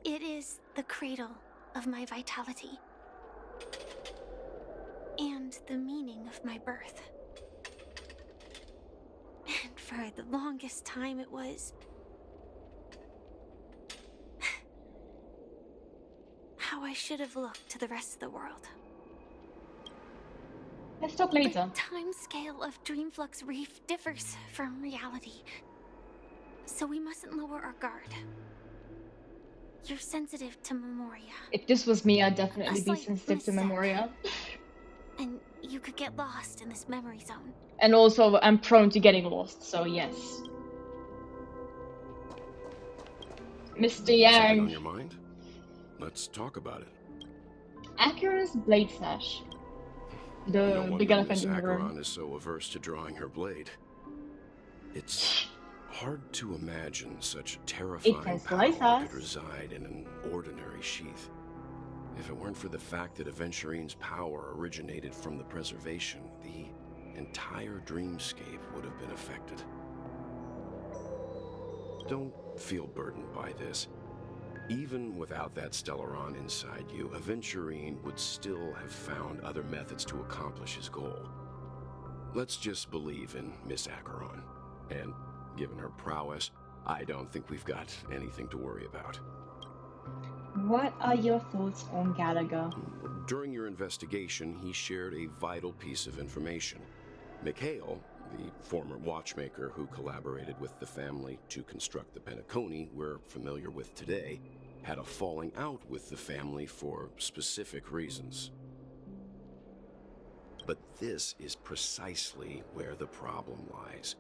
It is the cradle of my vitality, and the meaning of my birth. And for the longest time it was how I should have looked to the rest of the world. Let's talk later. The time scale of Dreamflux Reef differs from reality, so we mustn't lower our guard. You're sensitive to Memoria. If this was me, I'd definitely be slight sensitive to misstep. Memoria. And you could get lost in this memory zone. And also, I'm prone to getting lost, so yes. Mr. Something Yang. on your mind? Let's talk about it. Acheron's blade slash. No The wonder big elephant Miss in the room. Acheron is so averse to drawing her blade. It's hard to imagine such terrifying can power slice us. could reside in an ordinary sheath. If it weren't for the fact that Aventurine's power originated from the preservation, the entire dreamscape would have been affected. Don't feel burdened by this. Even without that Stellaron inside you, Aventurine would still have found other methods to accomplish his goal. Let's just believe in Miss Acheron. And given her prowess, I don't think we've got anything to worry about. What are your thoughts on Gallagher? During your investigation, he shared a vital piece of information. Mikhail, the former watchmaker who collaborated with the family to construct the Penacony we're familiar with today, had a falling out with the family for specific reasons. But this is precisely where the problem lies.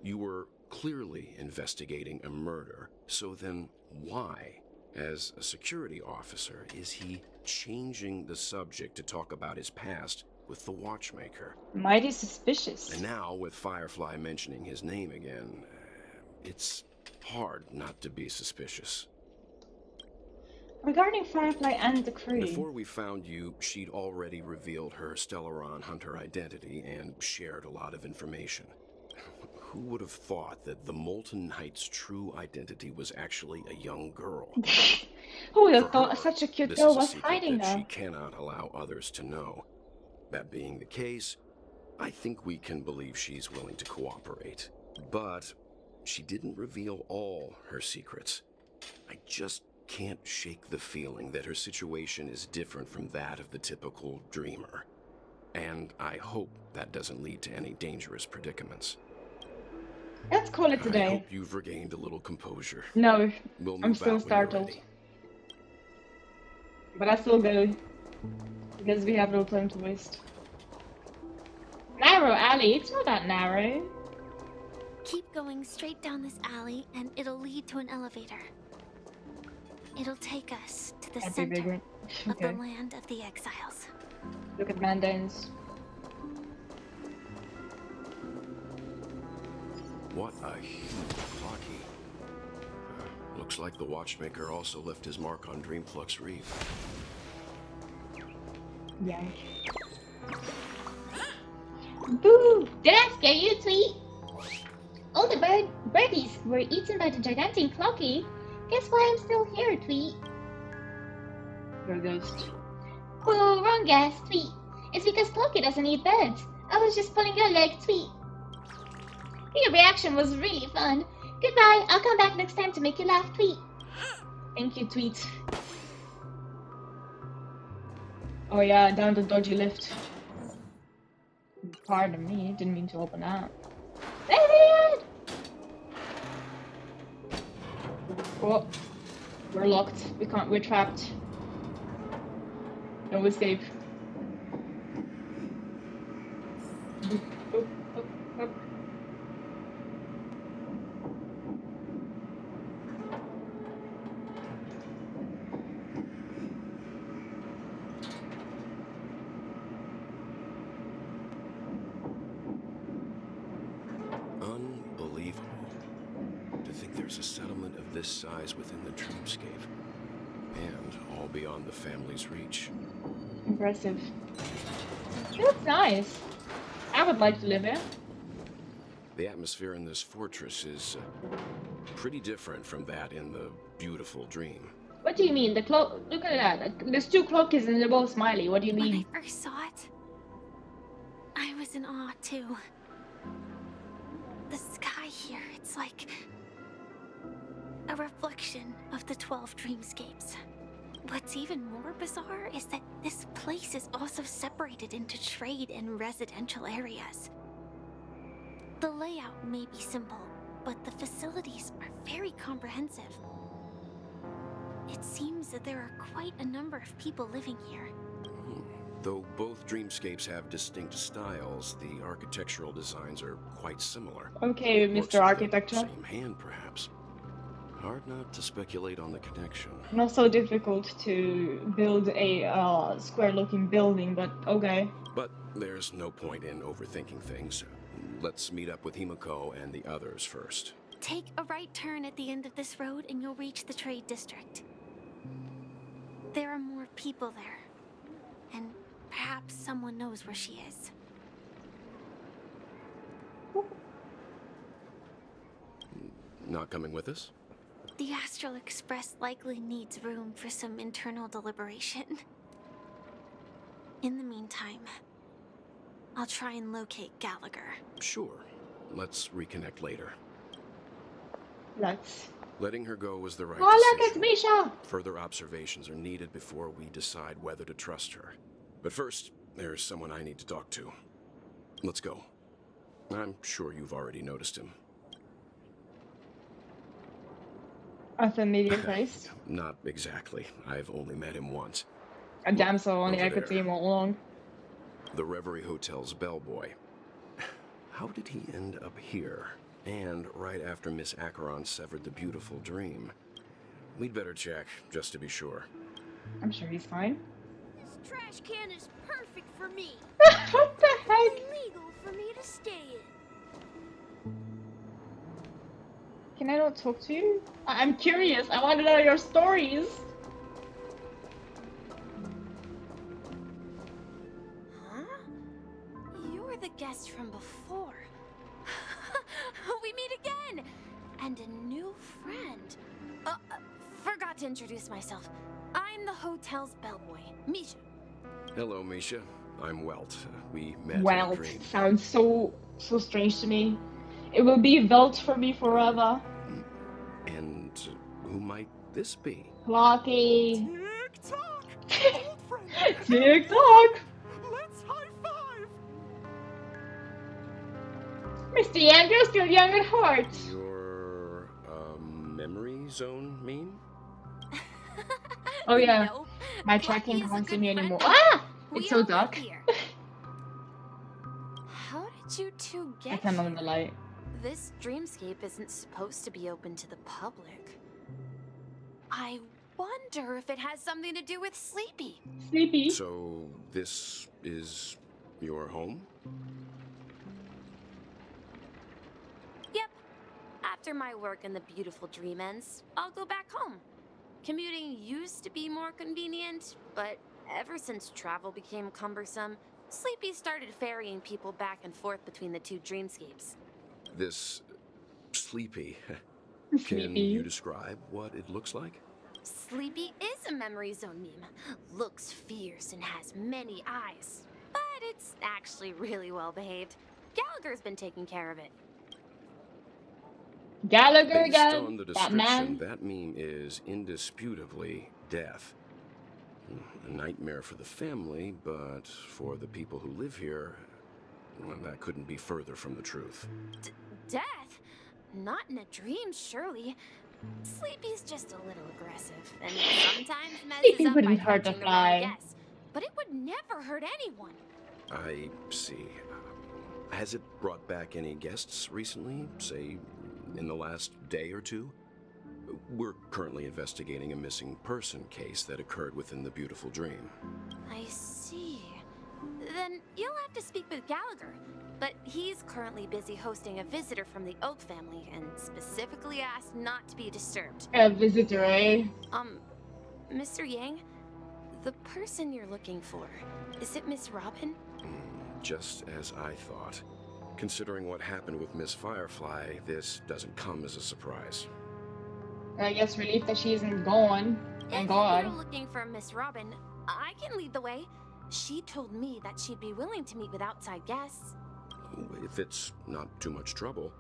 You were clearly investigating a murder, so then why, as a security officer, is he changing the subject to talk about his past with the watchmaker? Mighty suspicious. And now, with Firefly mentioning his name again, it's hard not to be suspicious. Regarding Firefly and the crew. Before we found you, she'd already revealed her Stellaron hunter identity and shared a lot of information. Who would have thought that the Molten Knight's true identity was actually a young girl? Who would have For thought her, such a cute this girl is a was secret hiding that she there? cannot allow others to know. That being the case, I think we can believe she's willing to cooperate. But she didn't reveal all her secrets. I just can't shake the feeling that her situation is different from that of the typical dreamer. And I hope that doesn't lead to any dangerous predicaments. Let's call it I today. hope you've regained a little composure. No, We'll I'm move still out when you're startled. ready. But I still go. Because we have no time to waste. Narrow alley? It's not that narrow. Keep going straight down this alley and it'll lead to an elevator. It'll take us to the That'd be center bigger. of the Okay. land of the exiles. Look at Mandanes. What a huge clocky. Looks like the watchmaker also left his mark on Dreamflux Reef. Yeah. Boo! Did I scare you, Tweet? All the birdies were eaten by the gigantic Clocky. Guess why I'm still here, Tweet? You're a ghost. Oh, wrong guess, Tweet. It's because Clocky doesn't eat birds. I was just pulling your leg, Tweet. Your reaction was really fun. Goodbye. I'll come back next time to make you laugh, Tweet. Thank you, Tweet. Oh yeah, down the dodgy lift. Pardon me, didn't mean to open that. David! Oh, we're locked. We can't. We're trapped. No escape. Up. Unbelievable. To think there's a settlement of this size within the dreamscape. And all beyond the family's reach. Impressive. It looks nice. I would like to live here. The atmosphere in this fortress is pretty different from that in the beautiful dream. What do you mean? The clock? Look at that. There's two clockies and they're both smiley. What do you When mean? I first saw it, I was in awe too. The sky here, it's like a reflection of the 12 dreamscapes. What's even more bizarre is that this place is also separated into trade and residential areas. The layout may be simple, but the facilities are very comprehensive. It seems that there are quite a number of people living here. Though both dreamscapes have distinct styles, the architectural designs are quite similar. Okay, Works Mr. of the Architecture. Same hand, perhaps. Hard not to speculate on the connection. Not so difficult to build a square-looking building, but okay. But there's no point in overthinking things. Let's meet up with Himiko and the others first. Take a right turn at the end of this road and you'll reach the trade district. There are more people there. And perhaps someone knows where she is. Not coming with us? The Astral Express likely needs room for some internal deliberation. In the meantime, I'll try and locate Gallagher. Sure. Let's reconnect later. Let's. Letting her go was the right Oh, look, it's decision. Misha! Further observations are needed before we decide whether to trust her. But first, there's someone I need to talk to. Let's go. I'm sure you've already noticed him. A familiar face. Not exactly. I've only met him once. A damsel, only Over I could there. see him all along. The Reverie Hotel's bellboy. How did he end up here? And right after Miss Acheron severed the beautiful dream. We'd better check, just to be sure. I'm sure he's fine. This trash can is perfect for me. What the heck? Illegal for me to stay in. Can I not talk to you? I'm curious. I want to know your stories. Huh? You're the guest from before. We meet again! And a new friend. Forgot to introduce myself. I'm the hotel's bellboy, Misha. Hello, Misha. I'm Welt. We met in a Welt dream. sounds so strange to me. It will be Welt for me forever. And who might this be? Clocky. Tick-tock! Old friend! Tick tock. Let's high-five! Mr. Yang, you're still young at heart. Your, memory zone mean? Oh yeah, Nope. my Clocky tracking is a can't see good me friend. anymore. Ah! We It's so all live dark. here. How did you two I get turn on here? the light. This dreamscape isn't supposed to be open to the public. I wonder if it has something to do with Sleepy. Sleepy. So, this is your home? Yep. After my work in the beautiful dream ends, I'll go back home. Commuting used to be more convenient, but ever since travel became cumbersome, Sleepy started ferrying people back and forth between the two dreamscapes. This Sleepy. Can Sleepy. you describe what it looks like? Sleepy is a memory zone meme. Looks fierce and has many eyes. But it's actually really well behaved. Gallagher's been taking care of it. Gallagher Based again. on the That description, man. that meme is indisputably death. A nightmare for the family, but for the people who live here, well, that couldn't be further from the truth. Death? Not in a dream, surely. Sleepy's just a little aggressive, and sometimes Sleepy messes up by wouldn't hurt a catching the fly. wrong guess. But it would never hurt anyone. I see. Has it brought back any guests recently? Say, in the last day or two? We're currently investigating a missing person case that occurred within the beautiful dream. I see. Then you'll have to speak with Gallagher. But he's currently busy hosting a visitor from the Oak family and specifically asked not to be disturbed. A visitor, eh? Mr. Yang, the person you're looking for, is it Miss Robin? Just as I thought. Considering what happened with Miss Firefly, this doesn't come as a surprise. I guess relief that she isn't gone. Thank If God. you're looking for Miss Robin, I can lead the way. She told me that she'd be willing to meet with outside guests. If it's not too much trouble.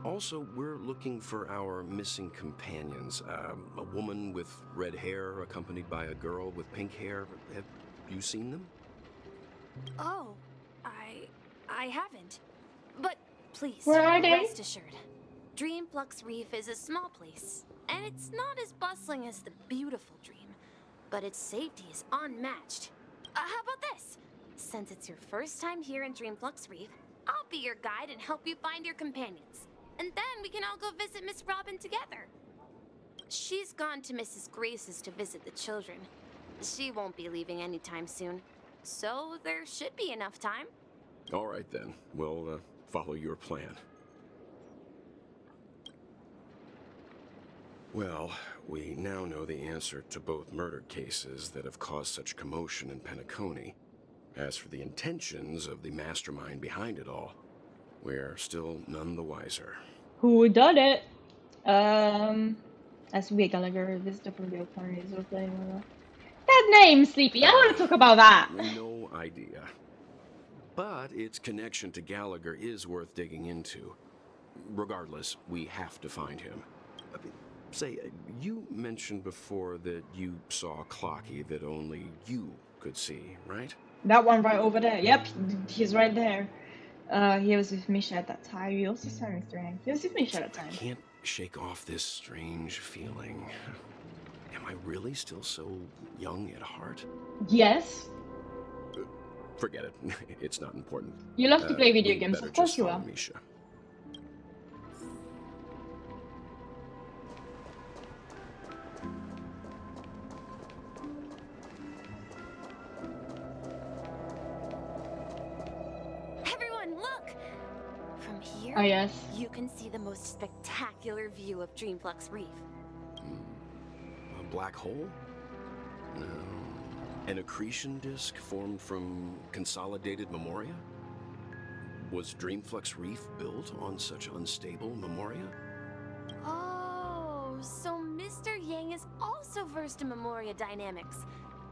Also, we're looking for our missing companions. A woman with red hair accompanied by a girl with pink hair. Have you seen them? Oh, I haven't. But please, Where are they? rest assured. Dreamflux Reef is a small place, and it's not as bustling as the beautiful Dream, but its safety is unmatched. How about this? Since it's your first time here in Dreamflux Reef, I'll be your guide and help you find your companions. And then we can all go visit Miss Robin together. She's gone to Mrs. Grace's to visit the children. She won't be leaving anytime soon, so there should be enough time. All right then, we'll follow your plan. Well, we now know the answer to both murder cases that have caused such commotion in Penacony. As for the intentions of the mastermind behind it all, we're still none the wiser. Who done it? As we Gallagher, visitor from the authorities or playing. That name, Sleepy. I want to talk about that. No idea. But its connection to Gallagher is worth digging into. Regardless, we have to find him. Say, you mentioned before that you saw a clocky that only you could see, right? That one right over there. Yep, he's right there. He was with Misha at that time. He also saw me strength. He was with Misha at that time. I can't shake off this strange feeling. Am I really still so young at heart? Yes. Forget it. It's not important. You love to play video games, of course you are. Misha. Everyone, look! From here, Oh, yes. you can see the most spectacular view of Dreamflux Reef. A black hole? No. An accretion disk formed from consolidated memoria? Was Dreamflux Reef built on such unstable memoria? Oh, so Mr. Yang is also versed in memoria dynamics.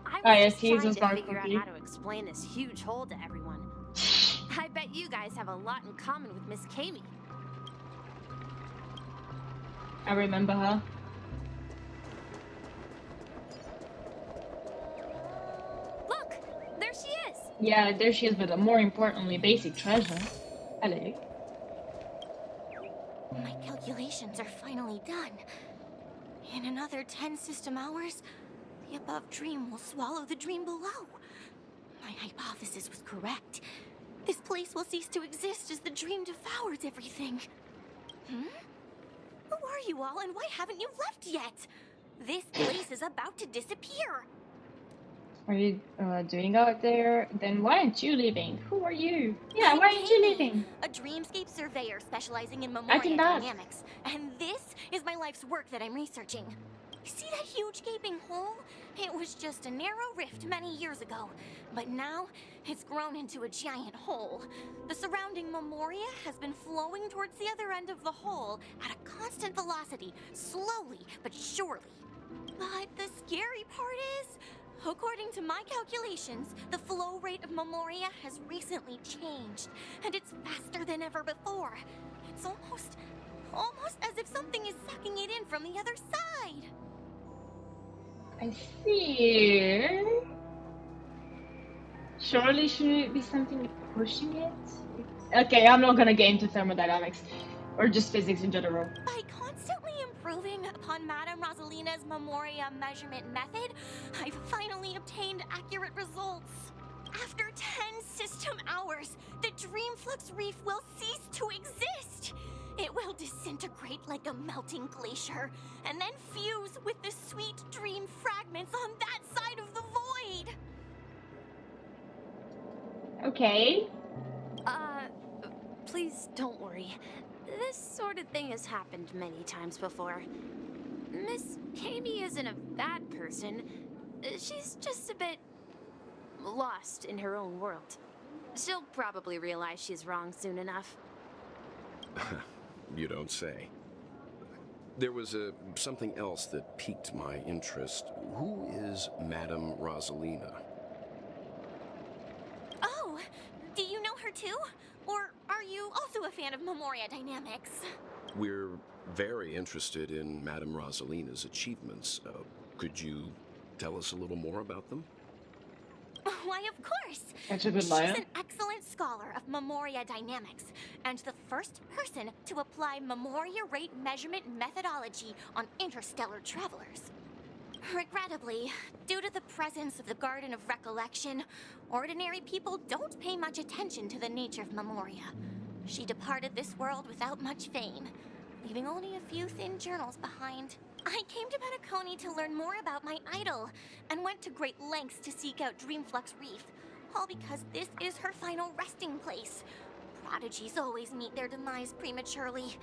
I Oh, was yes, just he trying uses to dark figure out cookie. how to explain this huge hole to everyone. I bet you guys have a lot in common with Miss Kami. I remember her. Look, there she is. Yeah, there she is, but more importantly, basic treasure. Hello. My calculations are finally done. In another 10 system hours, the above dream will swallow the dream below. My hypothesis was correct. This place will cease to exist as the dream devours everything. Who are you all, and why haven't you left yet? This place is about to disappear. Are you doing out there? Then why aren't you leaving? Who are you? Yeah, why aren't you leaving? A dreamscape surveyor specializing in I memoria can dance. dynamics. And this is my life's work that I'm researching. See that huge gaping hole? It was just a narrow rift many years ago, but now it's grown into a giant hole. The surrounding memoria has been flowing towards the other end of the hole at a constant velocity, slowly but surely. But the scary part is, according to my calculations, the flow rate of memoria has recently changed, and it's faster than ever before. It's almost as if something is sucking it in from the other side. I see. Surely should it be something pushing it? Okay, I'm not gonna get into thermodynamics or just physics in general. By constantly improving upon Madame Rosalina's memoria measurement method, I've finally obtained accurate results. After 10 system hours, the Dreamflux Reef will cease to exist. It will disintegrate like a melting glacier, and then fuse with the sweet dream fragments on that side of the void. Okay. Please don't worry. This sort of thing has happened many times before. Miss Kami isn't a bad person. She's just a bit lost in her own world. She'll probably realize she's wrong soon enough. You don't say. There was something else that piqued my interest. Who is Madame Rosalina? Oh, do you know her too? Or are you also a fan of memoria dynamics? We're very interested in Madame Rosalina's achievements. Could you tell us a little more about them? Why, of course! Such a good She's liar. an excellent scholar of Memoria dynamics, and the first person to apply Memoria rate measurement methodology on interstellar travelers. Regrettably, due to the presence of the Garden of Recollection, ordinary people don't pay much attention to the nature of Memoria. She departed this world without much fame, leaving only a few thin journals behind. I came to Penacony to learn more about my idol, and went to great lengths to seek out Dreamflux Reef, all because this is her final resting place. Prodigies always meet their demise prematurely.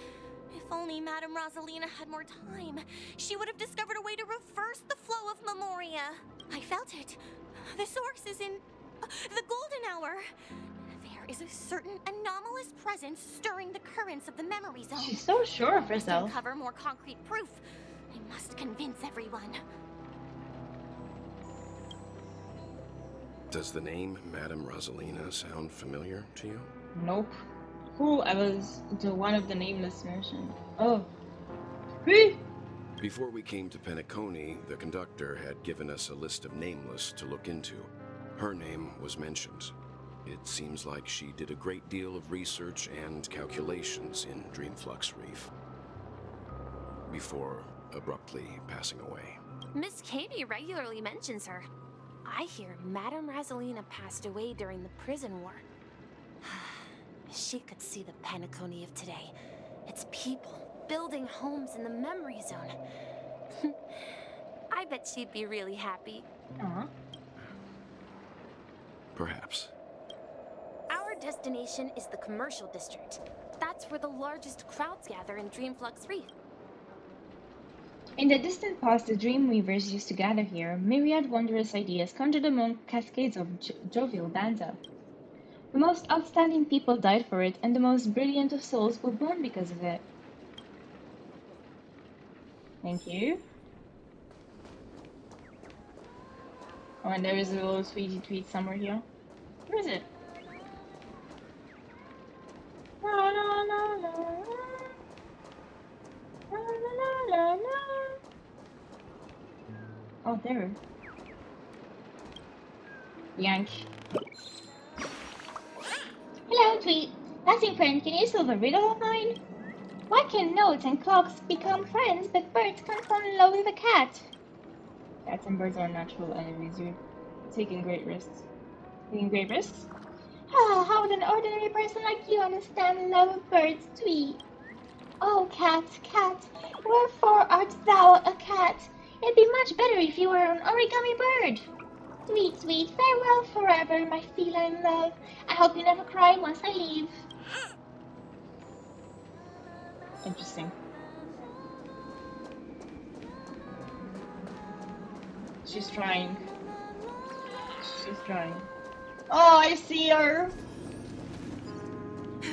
If only Madame Rosalina had more time, she would have discovered a way to reverse the flow of Memoria. I felt it. The source is in the Golden Hour. There is a certain anomalous presence stirring the currents of the memory zone. She's so sure of herself. To uncover more concrete proof, I must convince everyone. Does the name Madame Rosalina sound familiar to you? Nope. Who? I was the one of the nameless mentioned. Oh. Who? Before we came to Penacony, the conductor had given us a list of nameless to look into. Her name was mentioned. It seems like she did a great deal of research and calculations in Dreamflux Reef before abruptly passing away. Miss Katie regularly mentions her. I hear Madame Rosalina passed away during the prison war. She could see the Penacony of today. Its people building homes in the memory zone. I bet she'd be really happy. Perhaps. Our destination is the commercial district. That's where the largest crowds gather in Dreamflux Reef. In the distant past, the Dreamweavers used to gather here. Myriad wondrous ideas conjured among cascades of jovial banter. The most outstanding people died for it, and the most brilliant of souls were born because of it. Thank you. Oh, and there is a little sweetie tweet somewhere here. Where is it? La, la, la, la, la. La, la, la, la, la. Oh, there. Yank. Hello, Tweet. Passing friend, can you solve a riddle of mine? Why can notes and clocks become friends, but birds can't fall in love with a cat? Cats and birds are natural enemies. You're taking great risks. Taking great risks? Ah, how would an ordinary person like you understand the love of birds, Tweet? Oh, cat, cat, wherefore art thou a cat? It'd be much better if you were an origami bird. Sweet, sweet, farewell forever, my feline love. I hope you never cry once I leave. Interesting. She's trying. She's trying. Oh, I see her!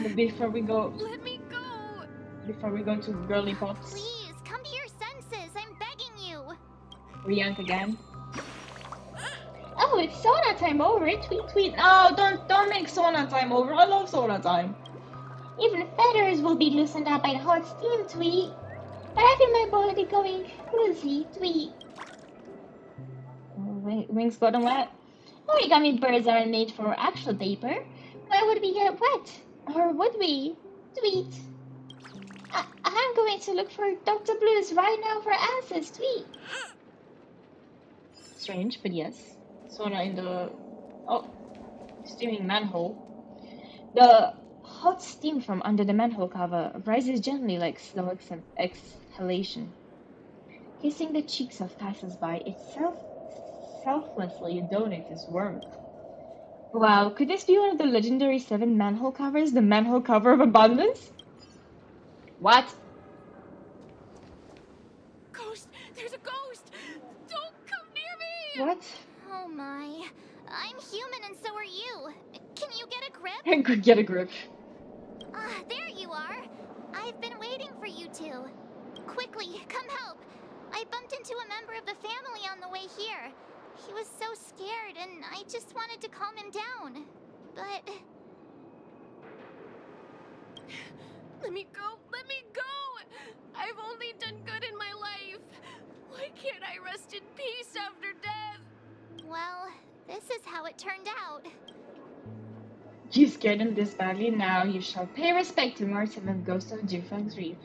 But before we go... Let me go! Before we go to girly pops. Please, come to your senses. I'm begging you. We yank again. Oh, it's sauna time over, Tweet, Tweet. No, don't make sauna time over. I love sauna time. Even feathers will be loosened up by the hot steam, Tweet. But I feel my body going woozy, Tweet. Wings got them wet. Origami birds aren't made for actual paper. Why would we get wet? Or would we? Tweet. I'm going to look for Dr. Blues right now for answers, Tweet. Strange, but yes. Sauna in the... Oh, steaming manhole. The hot steam from under the manhole cover rises gently like slow exhalation, kissing the cheeks of passers-by. It selflessly donates its warmth. Wow, could this be one of the legendary 7 manhole covers? The manhole cover of abundance? What? Ghost! There's a ghost! Don't come near me! What? Oh my. I'm human and so are you. Can you get a grip? Could get a grip. Ah, there you are. I've been waiting for you two. Quickly, come help. I bumped into a member of the family on the way here. He was so scared and I just wanted to calm him down. But... Let me go! Let me go! I've only done good in my life. Why can't I rest in peace after death? Well, this is how it turned out. You scared him this badly, now you shall pay respect to Martin and Ghost of Dreamflux Reef.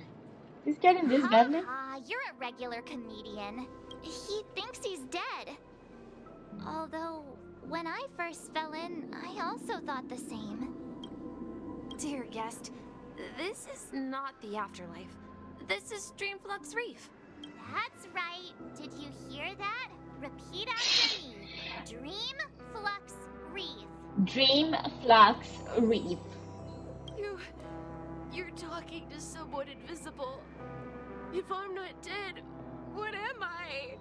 You scared him this badly? Ha, you're a regular comedian. He thinks he's dead. Although, when I first fell in, I also thought the same. Dear guest, this is not the afterlife. This is Dreamflux Reef. That's right. Did you hear that? Repeat after me. Dreamflux Reef. Dreamflux Reef. You're talking to someone invisible. If I'm not dead, what am I?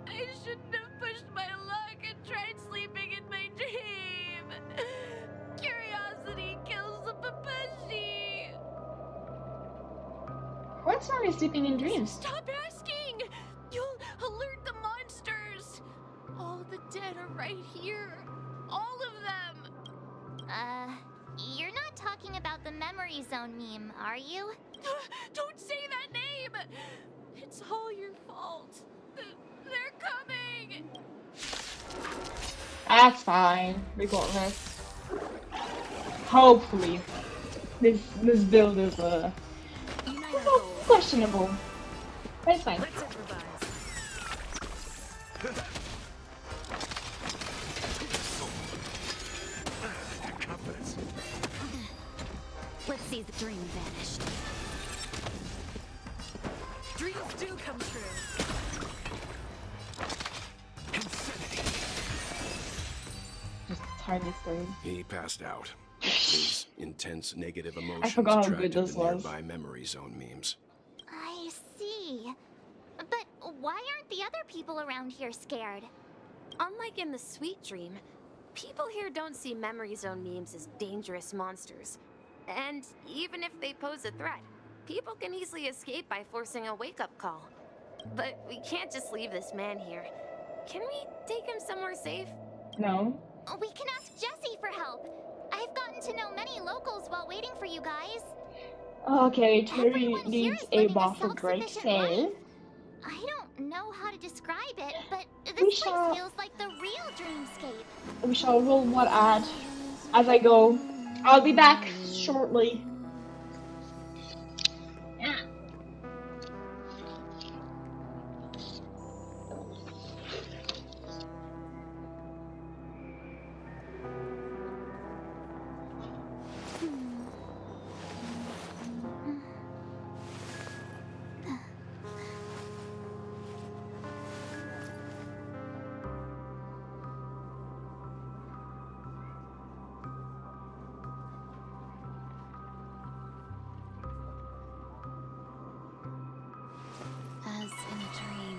I shouldn't have pushed my luck and tried sleeping in my dream. Curiosity kills the papashi. What's wrong with sleeping in dreams? Stop asking! You'll alert the monsters. All the dead are right here. All of them. You're not talking about the memory zone meme, are you? Don't say that name! It's all your fault. They're coming! That's fine. We got this. Hopefully. This build is questionable. But it's fine. Let's improvise. Let's see if the dream vanished. Dreams do come true. Just hardly stirred. He passed out. His intense negative emotions forgot how good attracted this the was. nearby memory zone memes. I see. But why aren't the other people around here scared? Unlike in the Sweet Dream, people here don't see memory zone memes as dangerous monsters. And even if they pose a threat, people can easily escape by forcing a wake-up call. But we can't just leave this man here. Can we take him somewhere safe? No. We can ask Jessie for help. I've gotten to know many locals while waiting for you guys. Okay, Terry Everyone here needs is a living bottle break. self-sufficient Save. life. I don't know how to describe it, but We this shall- place feels like the real dreamscape. We shall roll one ad as I go. I'll be back shortly. Yeah. As in a dream.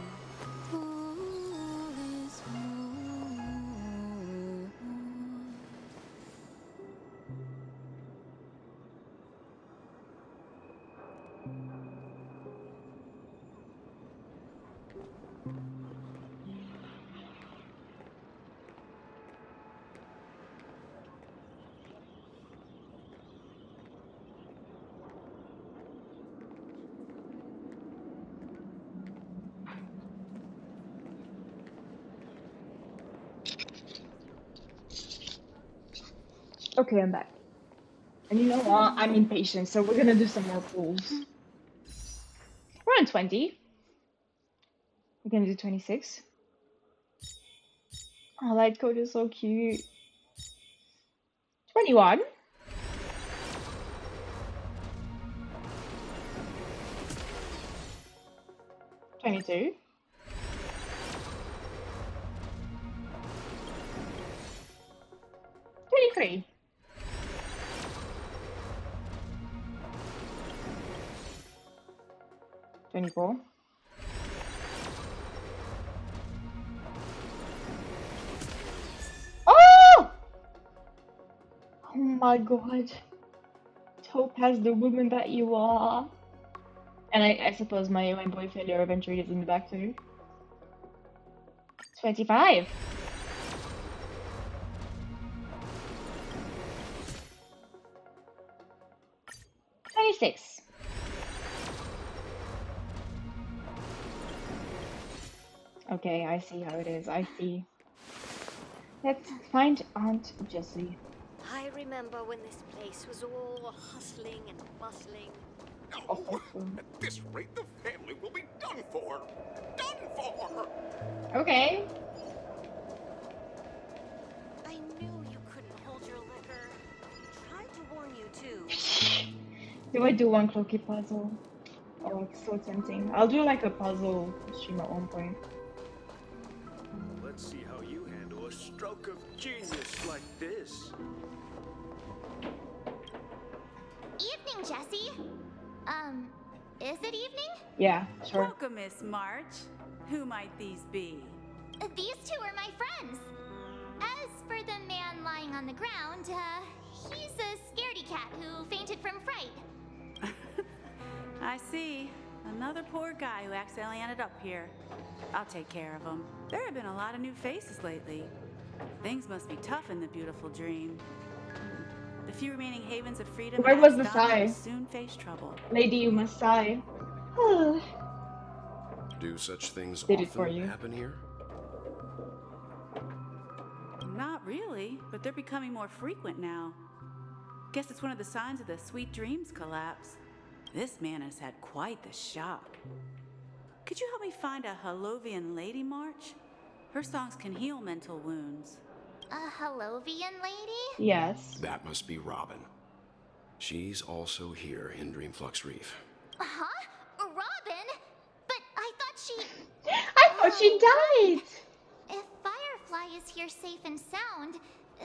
Okay, I'm back. And you know what? I'm impatient, so we're gonna do some more pools. We're on 20. We're gonna do 26. Oh, light code is so cute. 21. 22. 23. 24. 'Oh! Oh my god. Topaz, the woman that you are. And I suppose my boy failure of entry is in the back too. 25. 26. Okay, I see how it is. I see. Let's find Aunt Jessie. I remember when this place was all hustling and bustling. Oh, at this rate, the family will be done for. Done for! Okay. I knew you couldn't hold your liquor. Tried to warn you too. Do I do one cloaky puzzle? Oh, it's so tempting. I'll do like a puzzle stream at one point. Let's see how you handle a stroke of genius like this. Evening, Jessie. Is it evening? Yeah, sure. Welcome, Miss March. Who might these be? These two are my friends. As for the man lying on the ground, he's a scaredy cat who fainted from fright. I see. Another poor guy who accidentally ended up here. I'll take care of him. There have been a lot of new faces lately. Things must be tough in the beautiful dream. The few remaining havens of freedom Where was the will sigh? soon face trouble. Lady, you must sigh. Do such things Did it for often you. happen here? Not really, but they're becoming more frequent now. Guess it's one of the signs of the Sweet Dreams collapse. This man has had quite the shock. Could you help me find a Halovian lady, March? Her songs can heal mental wounds. A Halovian lady? Yes. That must be Robin. She's also here in Dreamflux Reef. Huh? Robin? But I thought she... I thought she died! If Firefly is here safe and sound,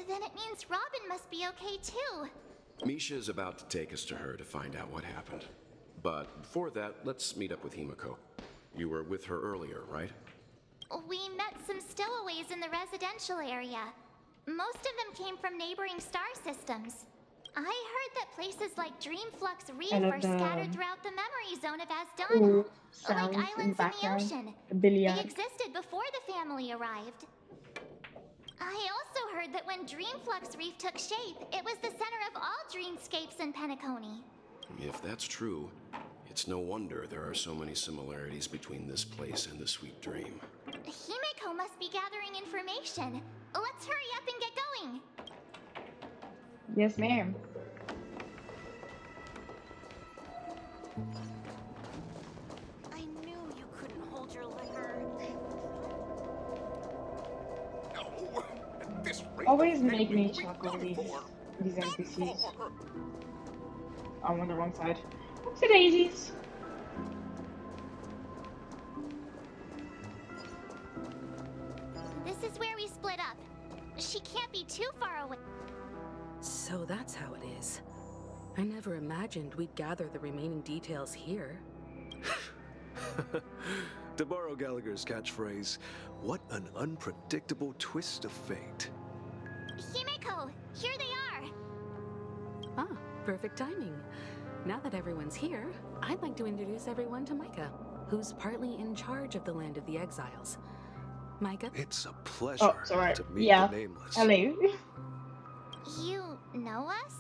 then it means Robin must be okay too. Misha's about to take us to her to find out what happened. But before that, let's meet up with Himiko. You were with her earlier, right? We met some stowaways in the residential area. Most of them came from neighboring star systems. I heard that places like Dreamflux Reef are scattered throughout the memory zone of Asdana, sounds like in the islands in the background. ocean. The billiard. They existed before the family arrived. I also heard that when Dreamflux Reef took shape, it was the center of all dreamscapes in Penacony. If that's true, it's no wonder there are so many similarities between this place and the Sweet Dream. Himiko must be gathering information. Let's hurry up and get going. Yes, ma'am. I knew you couldn't hold your liquor. No, at this rate, Always the make family me will be chuckle, done these for. NPCs. I'm on the wrong side. Oopsie daisies. This is where we split up. She can't be too far away. So that's how it is. I never imagined we'd gather the remaining details here. To borrow Gallagher's catchphrase, what an unpredictable twist of fate. Himiko, here they are. Ah, perfect timing. Now that everyone's here, I'd like to introduce everyone to Micah, who's partly in charge of the Land of the Exiles. Micah? It's a pleasure to meet Yeah. the Nameless. Hello. You know us?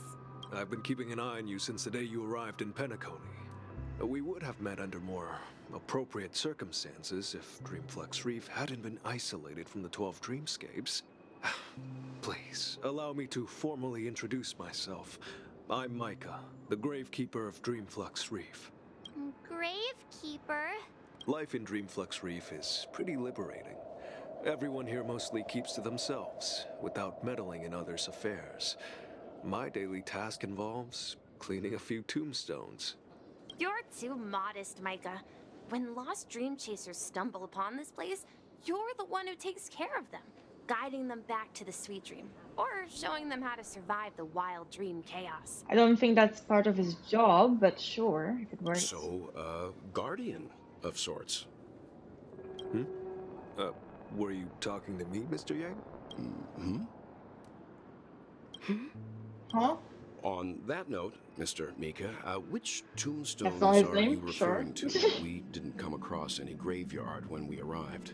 I've been keeping an eye on you since the day you arrived in Penacony. We would have met under more appropriate circumstances if Dreamflux Reef hadn't been isolated from the 12 dreamscapes. Please, allow me to formally introduce myself. I'm Micah, the Gravekeeper of Dreamflux Reef. Gravekeeper? Life in Dreamflux Reef is pretty liberating. Everyone here mostly keeps to themselves, without meddling in others' affairs. My daily task involves cleaning a few tombstones. You're too modest, Micah. When lost dream chasers stumble upon this place, you're the one who takes care of them, guiding them back to the sweet dream, or showing them how to survive the wild dream chaos. I don't think that's part of his job, but sure, if it works. So, guardian of sorts. Were you talking to me, Mr. Yang? Huh? On that note, Mr. Mika, which tombstones That's not his are name? you referring to? We didn't come across any graveyard when we arrived.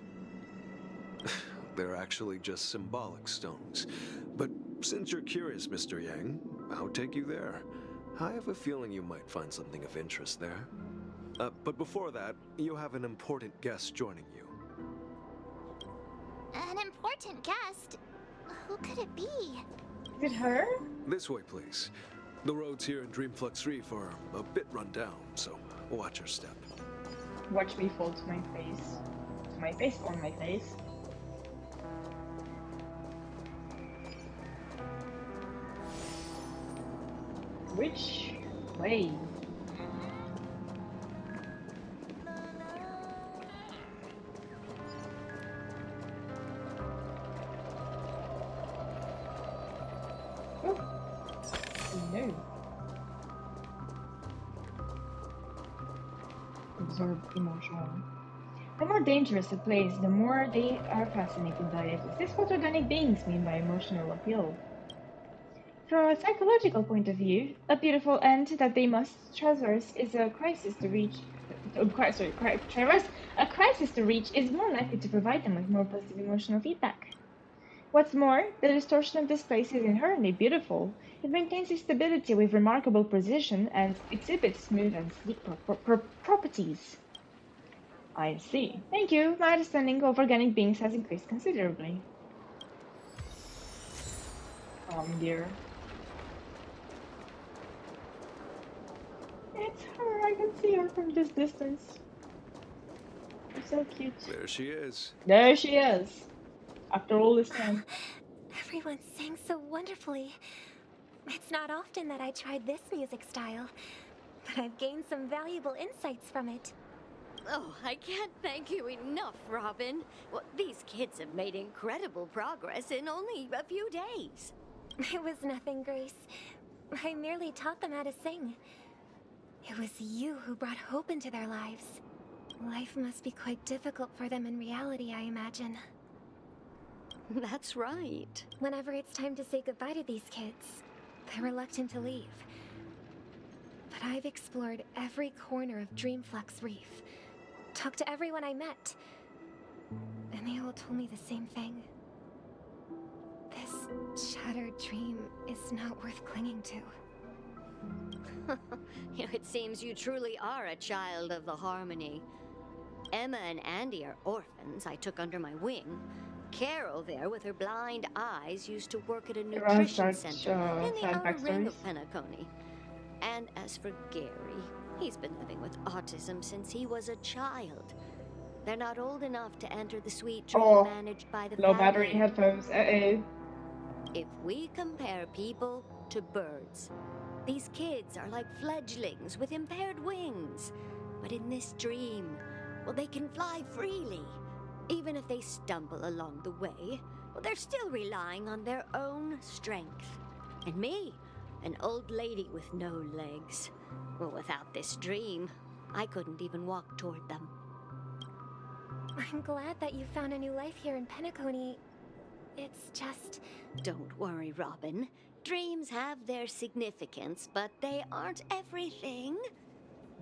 They're actually just symbolic stones. But since you're curious, Mr. Yang, I'll take you there. I have a feeling you might find something of interest there. But before that, you have an important guest joining you. An important guest? Who could it be? Is it her? This way, please. The roads here in Dreamflux Reef are a bit run down, so watch your step. Watch me fall to my face. To my face on my face. Which way? Oh. No. Absorb emotional. The more dangerous a place, the more they are fascinated by it. Is this what organic beings mean by emotional appeal? From a psychological point of view, a beautiful end that they must traverse is a crisis to reach. A crisis to reach is more likely to provide them with more positive emotional feedback. What's more, the distortion of this place is inherently beautiful. It maintains its stability with remarkable precision and exhibits smooth and sleek properties. I see. Thank you. My understanding of organic beings has increased considerably. Dear. It's her. I can see her from this distance. She's so cute. There she is. There she is. After all this time. Everyone sang so wonderfully. It's not often that I tried this music style, but I've gained some valuable insights from it. Oh, I can't thank you enough, Robin. Well, these kids have made incredible progress in only a few days. It was nothing, Grace. I merely taught them how to sing. It was you who brought hope into their lives. Life must be quite difficult for them in reality, I imagine. That's right. Whenever it's time to say goodbye to these kids, they're reluctant to leave. But I've explored every corner of Dreamflux Reef, talked to everyone I met, and they all told me the same thing. This shattered dream is not worth clinging to. It seems you truly are a child of the Harmony. Emma and Andy are orphans I took under my wing. Carol there with her blind eyes used to work at a nutrition center in the outer ring of Penacony. And as for Gary, he's been living with autism since he was a child. They're not old enough to enter the sweet dream managed by the low family. battery headphones. If we compare people to birds, these kids are like fledglings with impaired wings. But in this dream, well, they can fly freely. Even if they stumble along the way, well, they're still relying on their own strength. And me, an old lady with no legs. Well, without this dream, I couldn't even walk toward them. I'm glad that you found a new life here in Penacony. It's just... Don't worry, Robin. Dreams have their significance, but they aren't everything.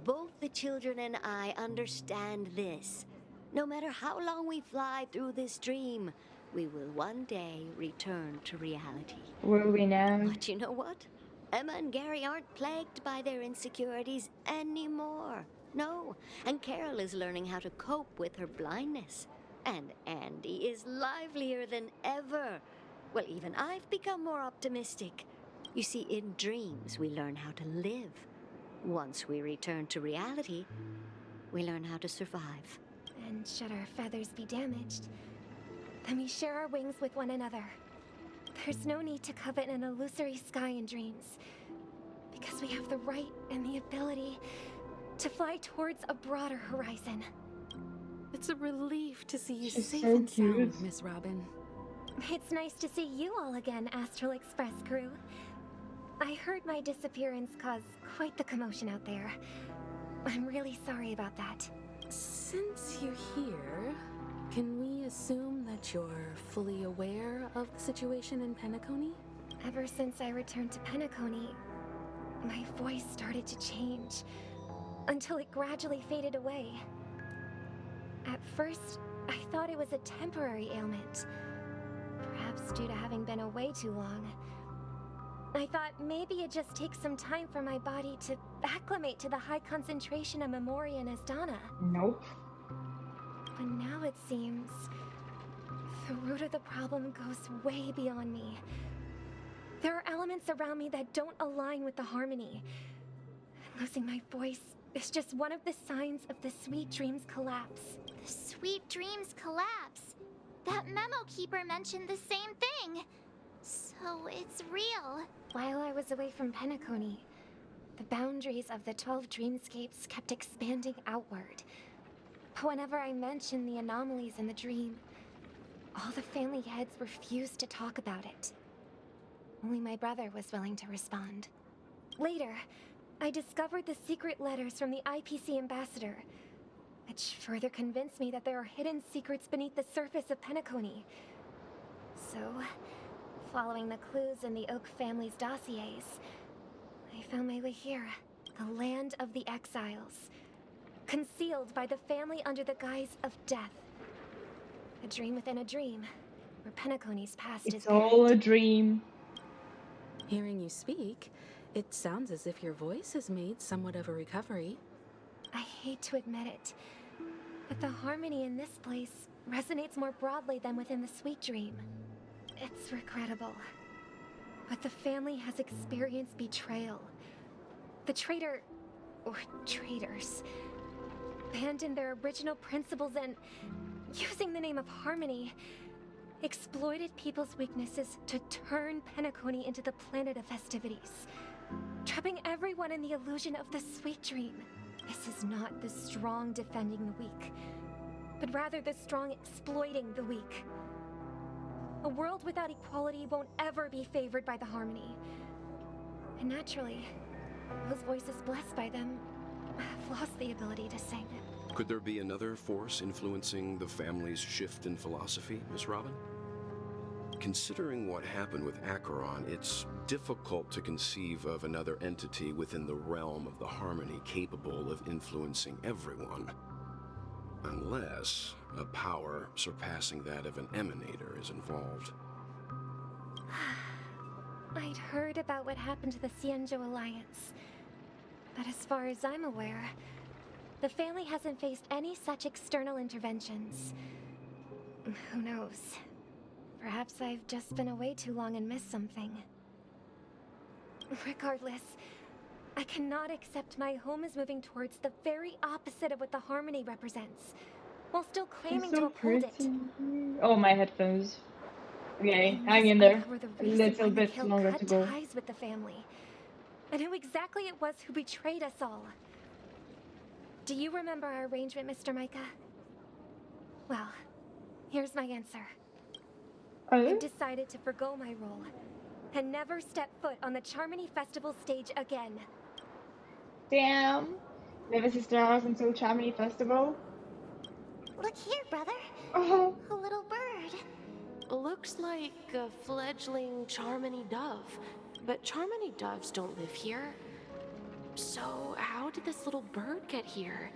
Both the children and I understand this. No matter how long we fly through this dream, we will one day return to reality. Will we now? But you know what? Emma and Gary aren't plagued by their insecurities anymore. No, and Carol is learning how to cope with her blindness. And Andy is livelier than ever. Well, even I've become more optimistic. You see, in dreams, we learn how to live. Once we return to reality, we learn how to survive. And should our feathers be damaged, then we share our wings with one another. There's no need to covet an illusory sky in dreams, because we have the right and the ability to fly towards a broader horizon. It's a relief to see you She's safe so and cute. sound, Miss Robin. It's nice to see you all again, Astral Express crew. I heard my disappearance caused quite the commotion out there. I'm really sorry about that. Since you're here, can we assume that you're fully aware of the situation in Penacony? Ever since I returned to Penacony, my voice started to change, until it gradually faded away. At first, I thought it was a temporary ailment, perhaps due to having been away too long. I thought maybe it just takes some time for my body to acclimate to the high concentration of Memoria and Asdana. Nope. But now it seems the root of the problem goes way beyond me. There are elements around me that don't align with the harmony. Losing my voice is just one of the signs of the Sweet Dreams collapse. The Sweet Dreams collapse? That memo keeper mentioned the same thing. So it's real. While I was away from Penacony, the boundaries of the 12 dreamscapes kept expanding outward. But whenever I mentioned the anomalies in the dream, all the family heads refused to talk about it. Only my brother was willing to respond. Later, I discovered the secret letters from the IPC ambassador, which further convinced me that there are hidden secrets beneath the surface of Penacony. So, following the clues in the Oak family's dossiers, I found my way here, the land of the exiles, concealed by the family under the guise of death. A dream within a dream, where Penacony's past is It's all a dream. Hearing you speak, it sounds as if your voice has made somewhat of a recovery. I hate to admit it, but the harmony in this place resonates more broadly than within the Sweet Dream. It's regrettable, but the family has experienced betrayal. The traitor, or traitors, abandoned their original principles and, using the name of harmony, exploited people's weaknesses to turn Penacony into the planet of festivities, trapping everyone in the illusion of the Sweet Dream. This is not the strong defending the weak, but rather the strong exploiting the weak. A world without equality won't ever be favored by the harmony. And naturally, those voices blessed by them have lost the ability to sing. Could there be another force influencing the family's shift in philosophy, Miss Robin? Considering what happened with Acheron, it's difficult to conceive of another entity within the realm of the harmony capable of influencing everyone. Unless a power surpassing that of an emanator is involved. I'd heard about what happened to the Cienjo Alliance, but as far as I'm aware, the family hasn't faced any such external interventions. Who knows? Perhaps I've just been away too long and missed something. Regardless, I cannot accept my home is moving towards the very opposite of what the harmony represents, while still claiming to uphold it. Oh, my headphones. Okay, hang in there. A little bit longer to go. Ties with the family, and who exactly it was who betrayed us all. Do you remember our arrangement, Mr. Micah? Well, here's my answer. I've decided to forgo my role and never step foot on the Charmony Festival stage again. Damn. Never sister house until Charmony Festival. Look here, brother. Oh. A little bird. Looks like a fledgling Charmony dove, but Charmony doves don't live here. So how did this little bird get here?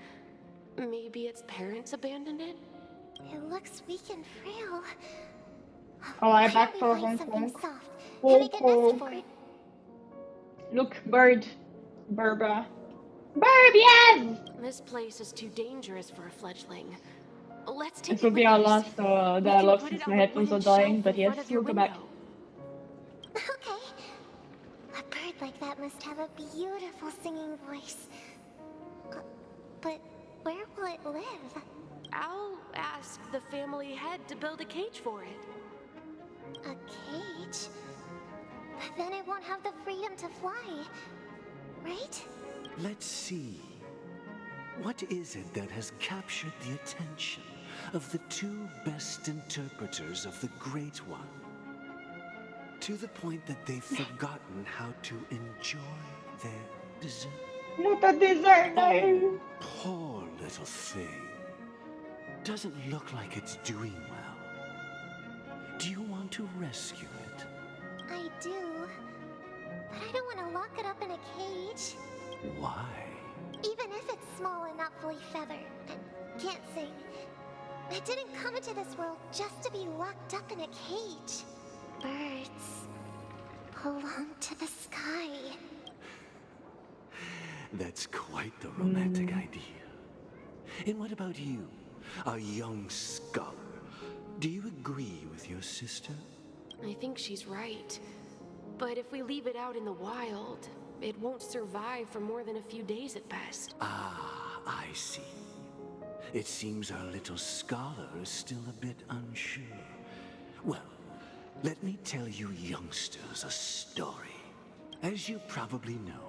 Maybe its parents abandoned it? It looks weak and frail. Oh, I'm back for Hong Kong. Oh. Look, bird. Burba. Bird, yes! This place is too dangerous for a fledgling. Let's take This will be our last dialogue since my headphones are dying, but yes, we'll go back. Okay. A bird like that must have a beautiful singing voice. But where will it live? I'll ask the family head to build a cage for it. A cage? But then it won't have the freedom to fly, right? Let's see. What is it that has captured the attention of the two best interpreters of the Great One? To the point that they've forgotten how to enjoy their dessert. Not a dessert, no! Poor little thing. Doesn't look like it's doing well. Do you want to rescue it? I do. But I don't want to lock it up in a cage. Why? Even if it's small and not fully feathered and can't sing. It didn't come into this world just to be locked up in a cage. Birds. belong to the sky. That's quite the romantic idea. And what about you, a young scholar? Do you agree with your sister? I think she's right. But if we leave it out in the wild, it won't survive for more than a few days at best. Ah, I see. It seems our little scholar is still a bit unsure. Well, let me tell you youngsters a story. As you probably know,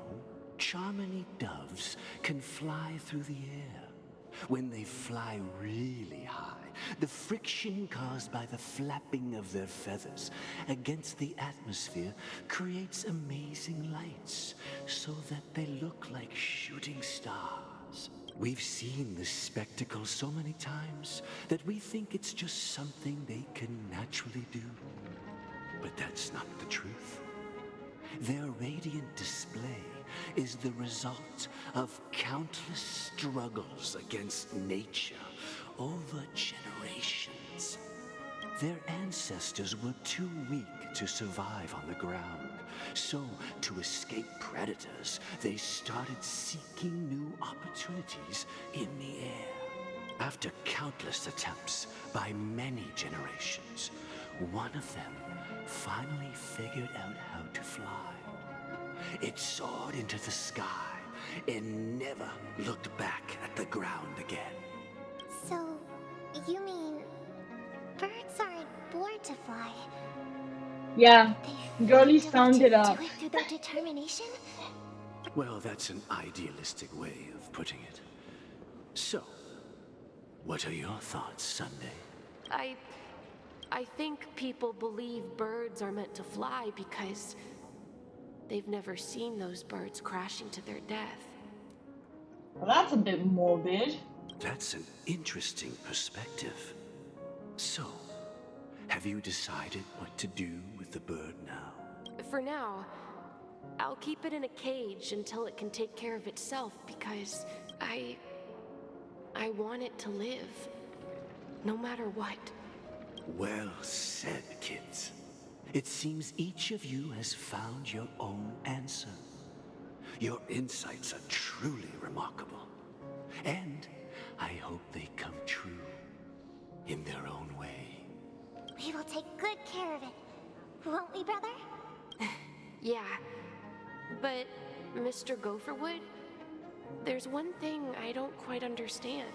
Charmony doves can fly through the air. When they fly really high, the friction caused by the flapping of their feathers against the atmosphere creates amazing lights so that they look like shooting stars. We've seen this spectacle so many times that we think it's just something they can naturally do. But that's not the truth. Their radiant display is the result of countless struggles against nature over generations. Their ancestors were too weak to survive on the ground, so to escape predators, they started seeking new opportunities in the air. After countless attempts by many generations, one of them finally figured out how to fly. It soared into the sky and never looked back at the ground again. So, you mean birds aren't born to fly? Yeah, girly summed it up. Do it through their determination? Well, that's an idealistic way of putting it. So, what are your thoughts, Sunday? I think people believe birds are meant to fly because they've never seen those birds crashing to their death. Well, that's a bit morbid. That's an interesting perspective. So, have you decided what to do with the bird now? For now, I'll keep it in a cage until it can take care of itself because I want it to live, no matter what. Well said, kids. It seems each of you has found your own answer. Your insights are truly remarkable. And I hope they come true in their own way. We will take good care of it, won't we, brother? Yeah, but Mr. Gopherwood, there's one thing I don't quite understand.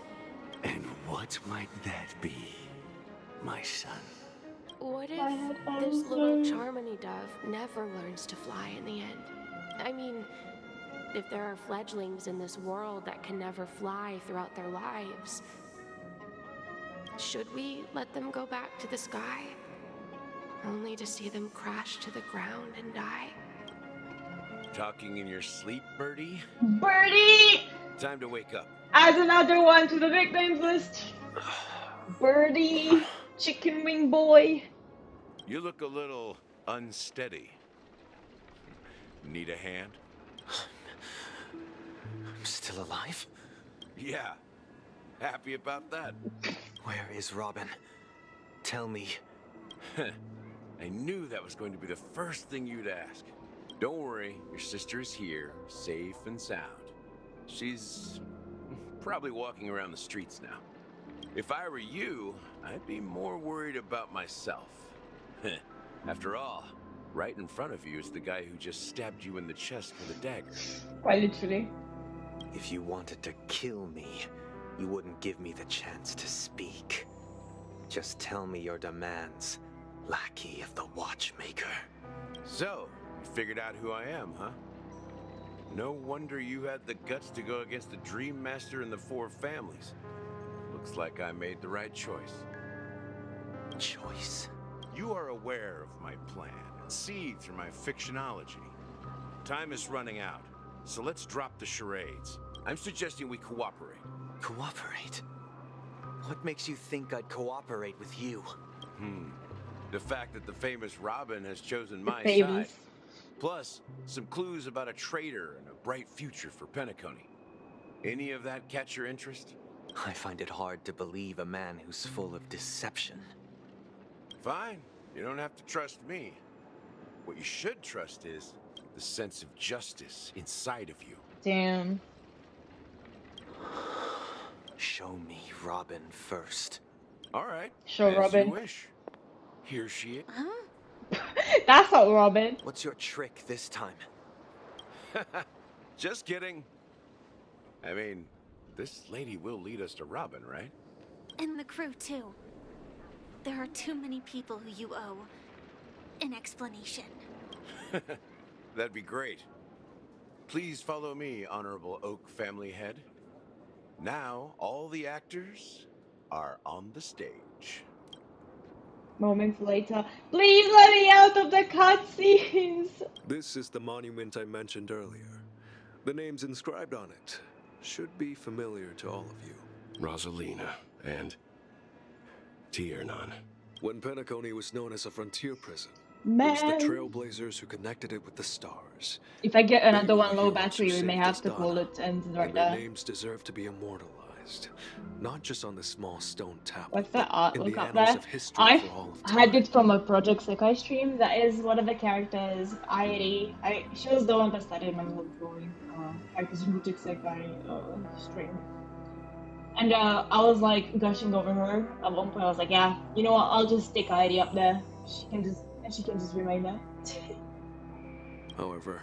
And what might that be, my son? What if this little Charmony dove never learns to fly in the end? I mean, if there are fledglings in this world that can never fly throughout their lives, should we let them go back to the sky, only to see them crash to the ground and die? Talking in your sleep, Birdie? Birdie! Time to wake up. Add another one to the nicknames list. Birdie, chicken wing boy. You look a little unsteady. Need a hand? I'm still alive? Yeah. Happy about that? Where is Robin? Tell me. I knew that was going to be the first thing you'd ask. Don't worry, your sister is here, safe and sound. She's probably walking around the streets now. If I were you, I'd be more worried about myself. After all, right in front of you is the guy who just stabbed you in the chest with a dagger. Quite literally. If you wanted to kill me, you wouldn't give me the chance to speak. Just tell me your demands, lackey of the Watchmaker. So, you figured out who I am, huh? No wonder you had the guts to go against the Dream Master and the Four Families. Looks like I made the right choice. Choice? You are aware of my plan and see through my fictionology. Time is running out, so let's drop the charades. I'm suggesting we cooperate. Cooperate? What makes you think I'd cooperate with you? The fact that the famous Robin has chosen my Babies. side. Plus, some clues about a traitor and a bright future for Penacony. Any of that catch your interest? I find it hard to believe a man who's full of deception. Fine. You don't have to trust me. What you should trust is the sense of justice inside of you. Damn. Show me Robin first. All right. Show as Robin. you wish. Here she is. That's not Robin. What's your trick this time? Just kidding. I mean, this lady will lead us to Robin, right? And the crew, too. There are too many people who you owe an explanation. That'd be great. Please follow me, Honorable Oak family head. Now, all the actors are on the stage. Moments later, please let me out of the cutscenes. This is the monument I mentioned earlier. The names inscribed on it should be familiar to all of you. Rosalina and Tiernan. When Penacony was known as a frontier prison, Man. it was the Trailblazers who connected it with the stars. If I get another They were one low heroes battery, who we may saved have us to call Donna, it ends right and their there. names deserve to be immortalized, not just on the small stone tablet, What's that but in artwork the up annals there? of history I for all of time. had it from a Project Sekai stream. That is one of the characters. She was the one that started my little drawing characters from Project Sekai stream. And I was like gushing over her. At one point, I was like, "Yeah, you know what? I'll just stick Heidi up there. She can just remain there." However,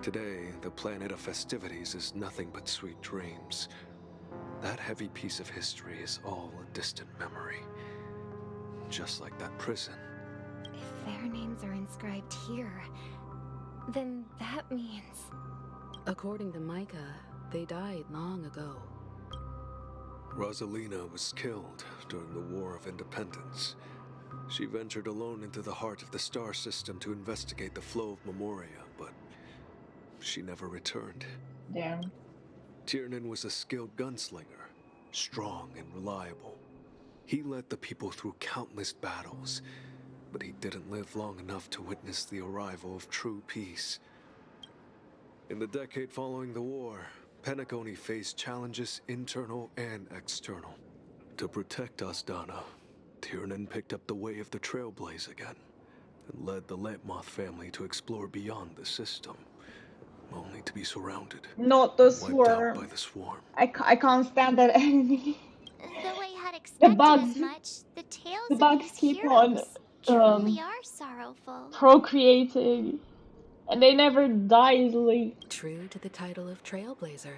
today, the planet of festivities is nothing but sweet dreams. That heavy piece of history is all a distant memory. Just like that prison. If their names are inscribed here, then that means... According to Micah, they died long ago. Rosalina was killed during the War of Independence. She ventured alone into the heart of the star system to investigate the flow of Memoria, but she never returned. Damn. Tiernan was a skilled gunslinger, strong and reliable. He led the people through countless battles, but he didn't live long enough to witness the arrival of true peace. In the decade following the war, Penacony faced challenges internal and external. To protect us, Donna, Tiernan picked up the way of the Trailblaze again, and led the Lampmoth family to explore beyond the system, only to be surrounded. Not the wiped out swarm. by the swarm. I can't stand that enemy. Though I had expected bugs. as much, the tales The of bugs these keep heroes on truly are sorrowful. procreating, and they never die easily. True to the title of Trailblazer,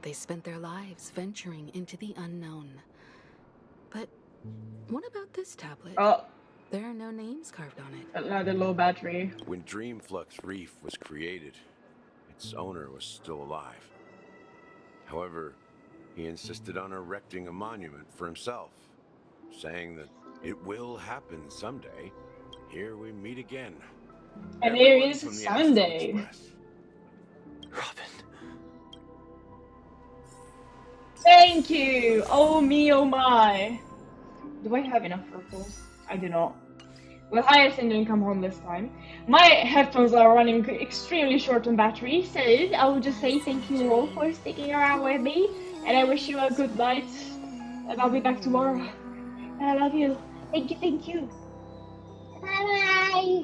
they spent their lives venturing into the unknown. But what about this tablet? Oh, There are no names carved on it. another low battery. When Dreamflux Reef was created, its owner was still alive. However, he insisted on erecting a monument for himself, saying that it will happen someday. Here we meet again. And here Everyone is from the Astral Sunday. Express. Thank you! Oh me, oh my! Do I have enough purple? I do not. Well, Hyacinth didn't come home this time. My headphones are running extremely short on battery, so I will just say thank you all for sticking around with me, and I wish you a good night, and I'll be back tomorrow. And I love you. Thank you, thank you. Bye-bye!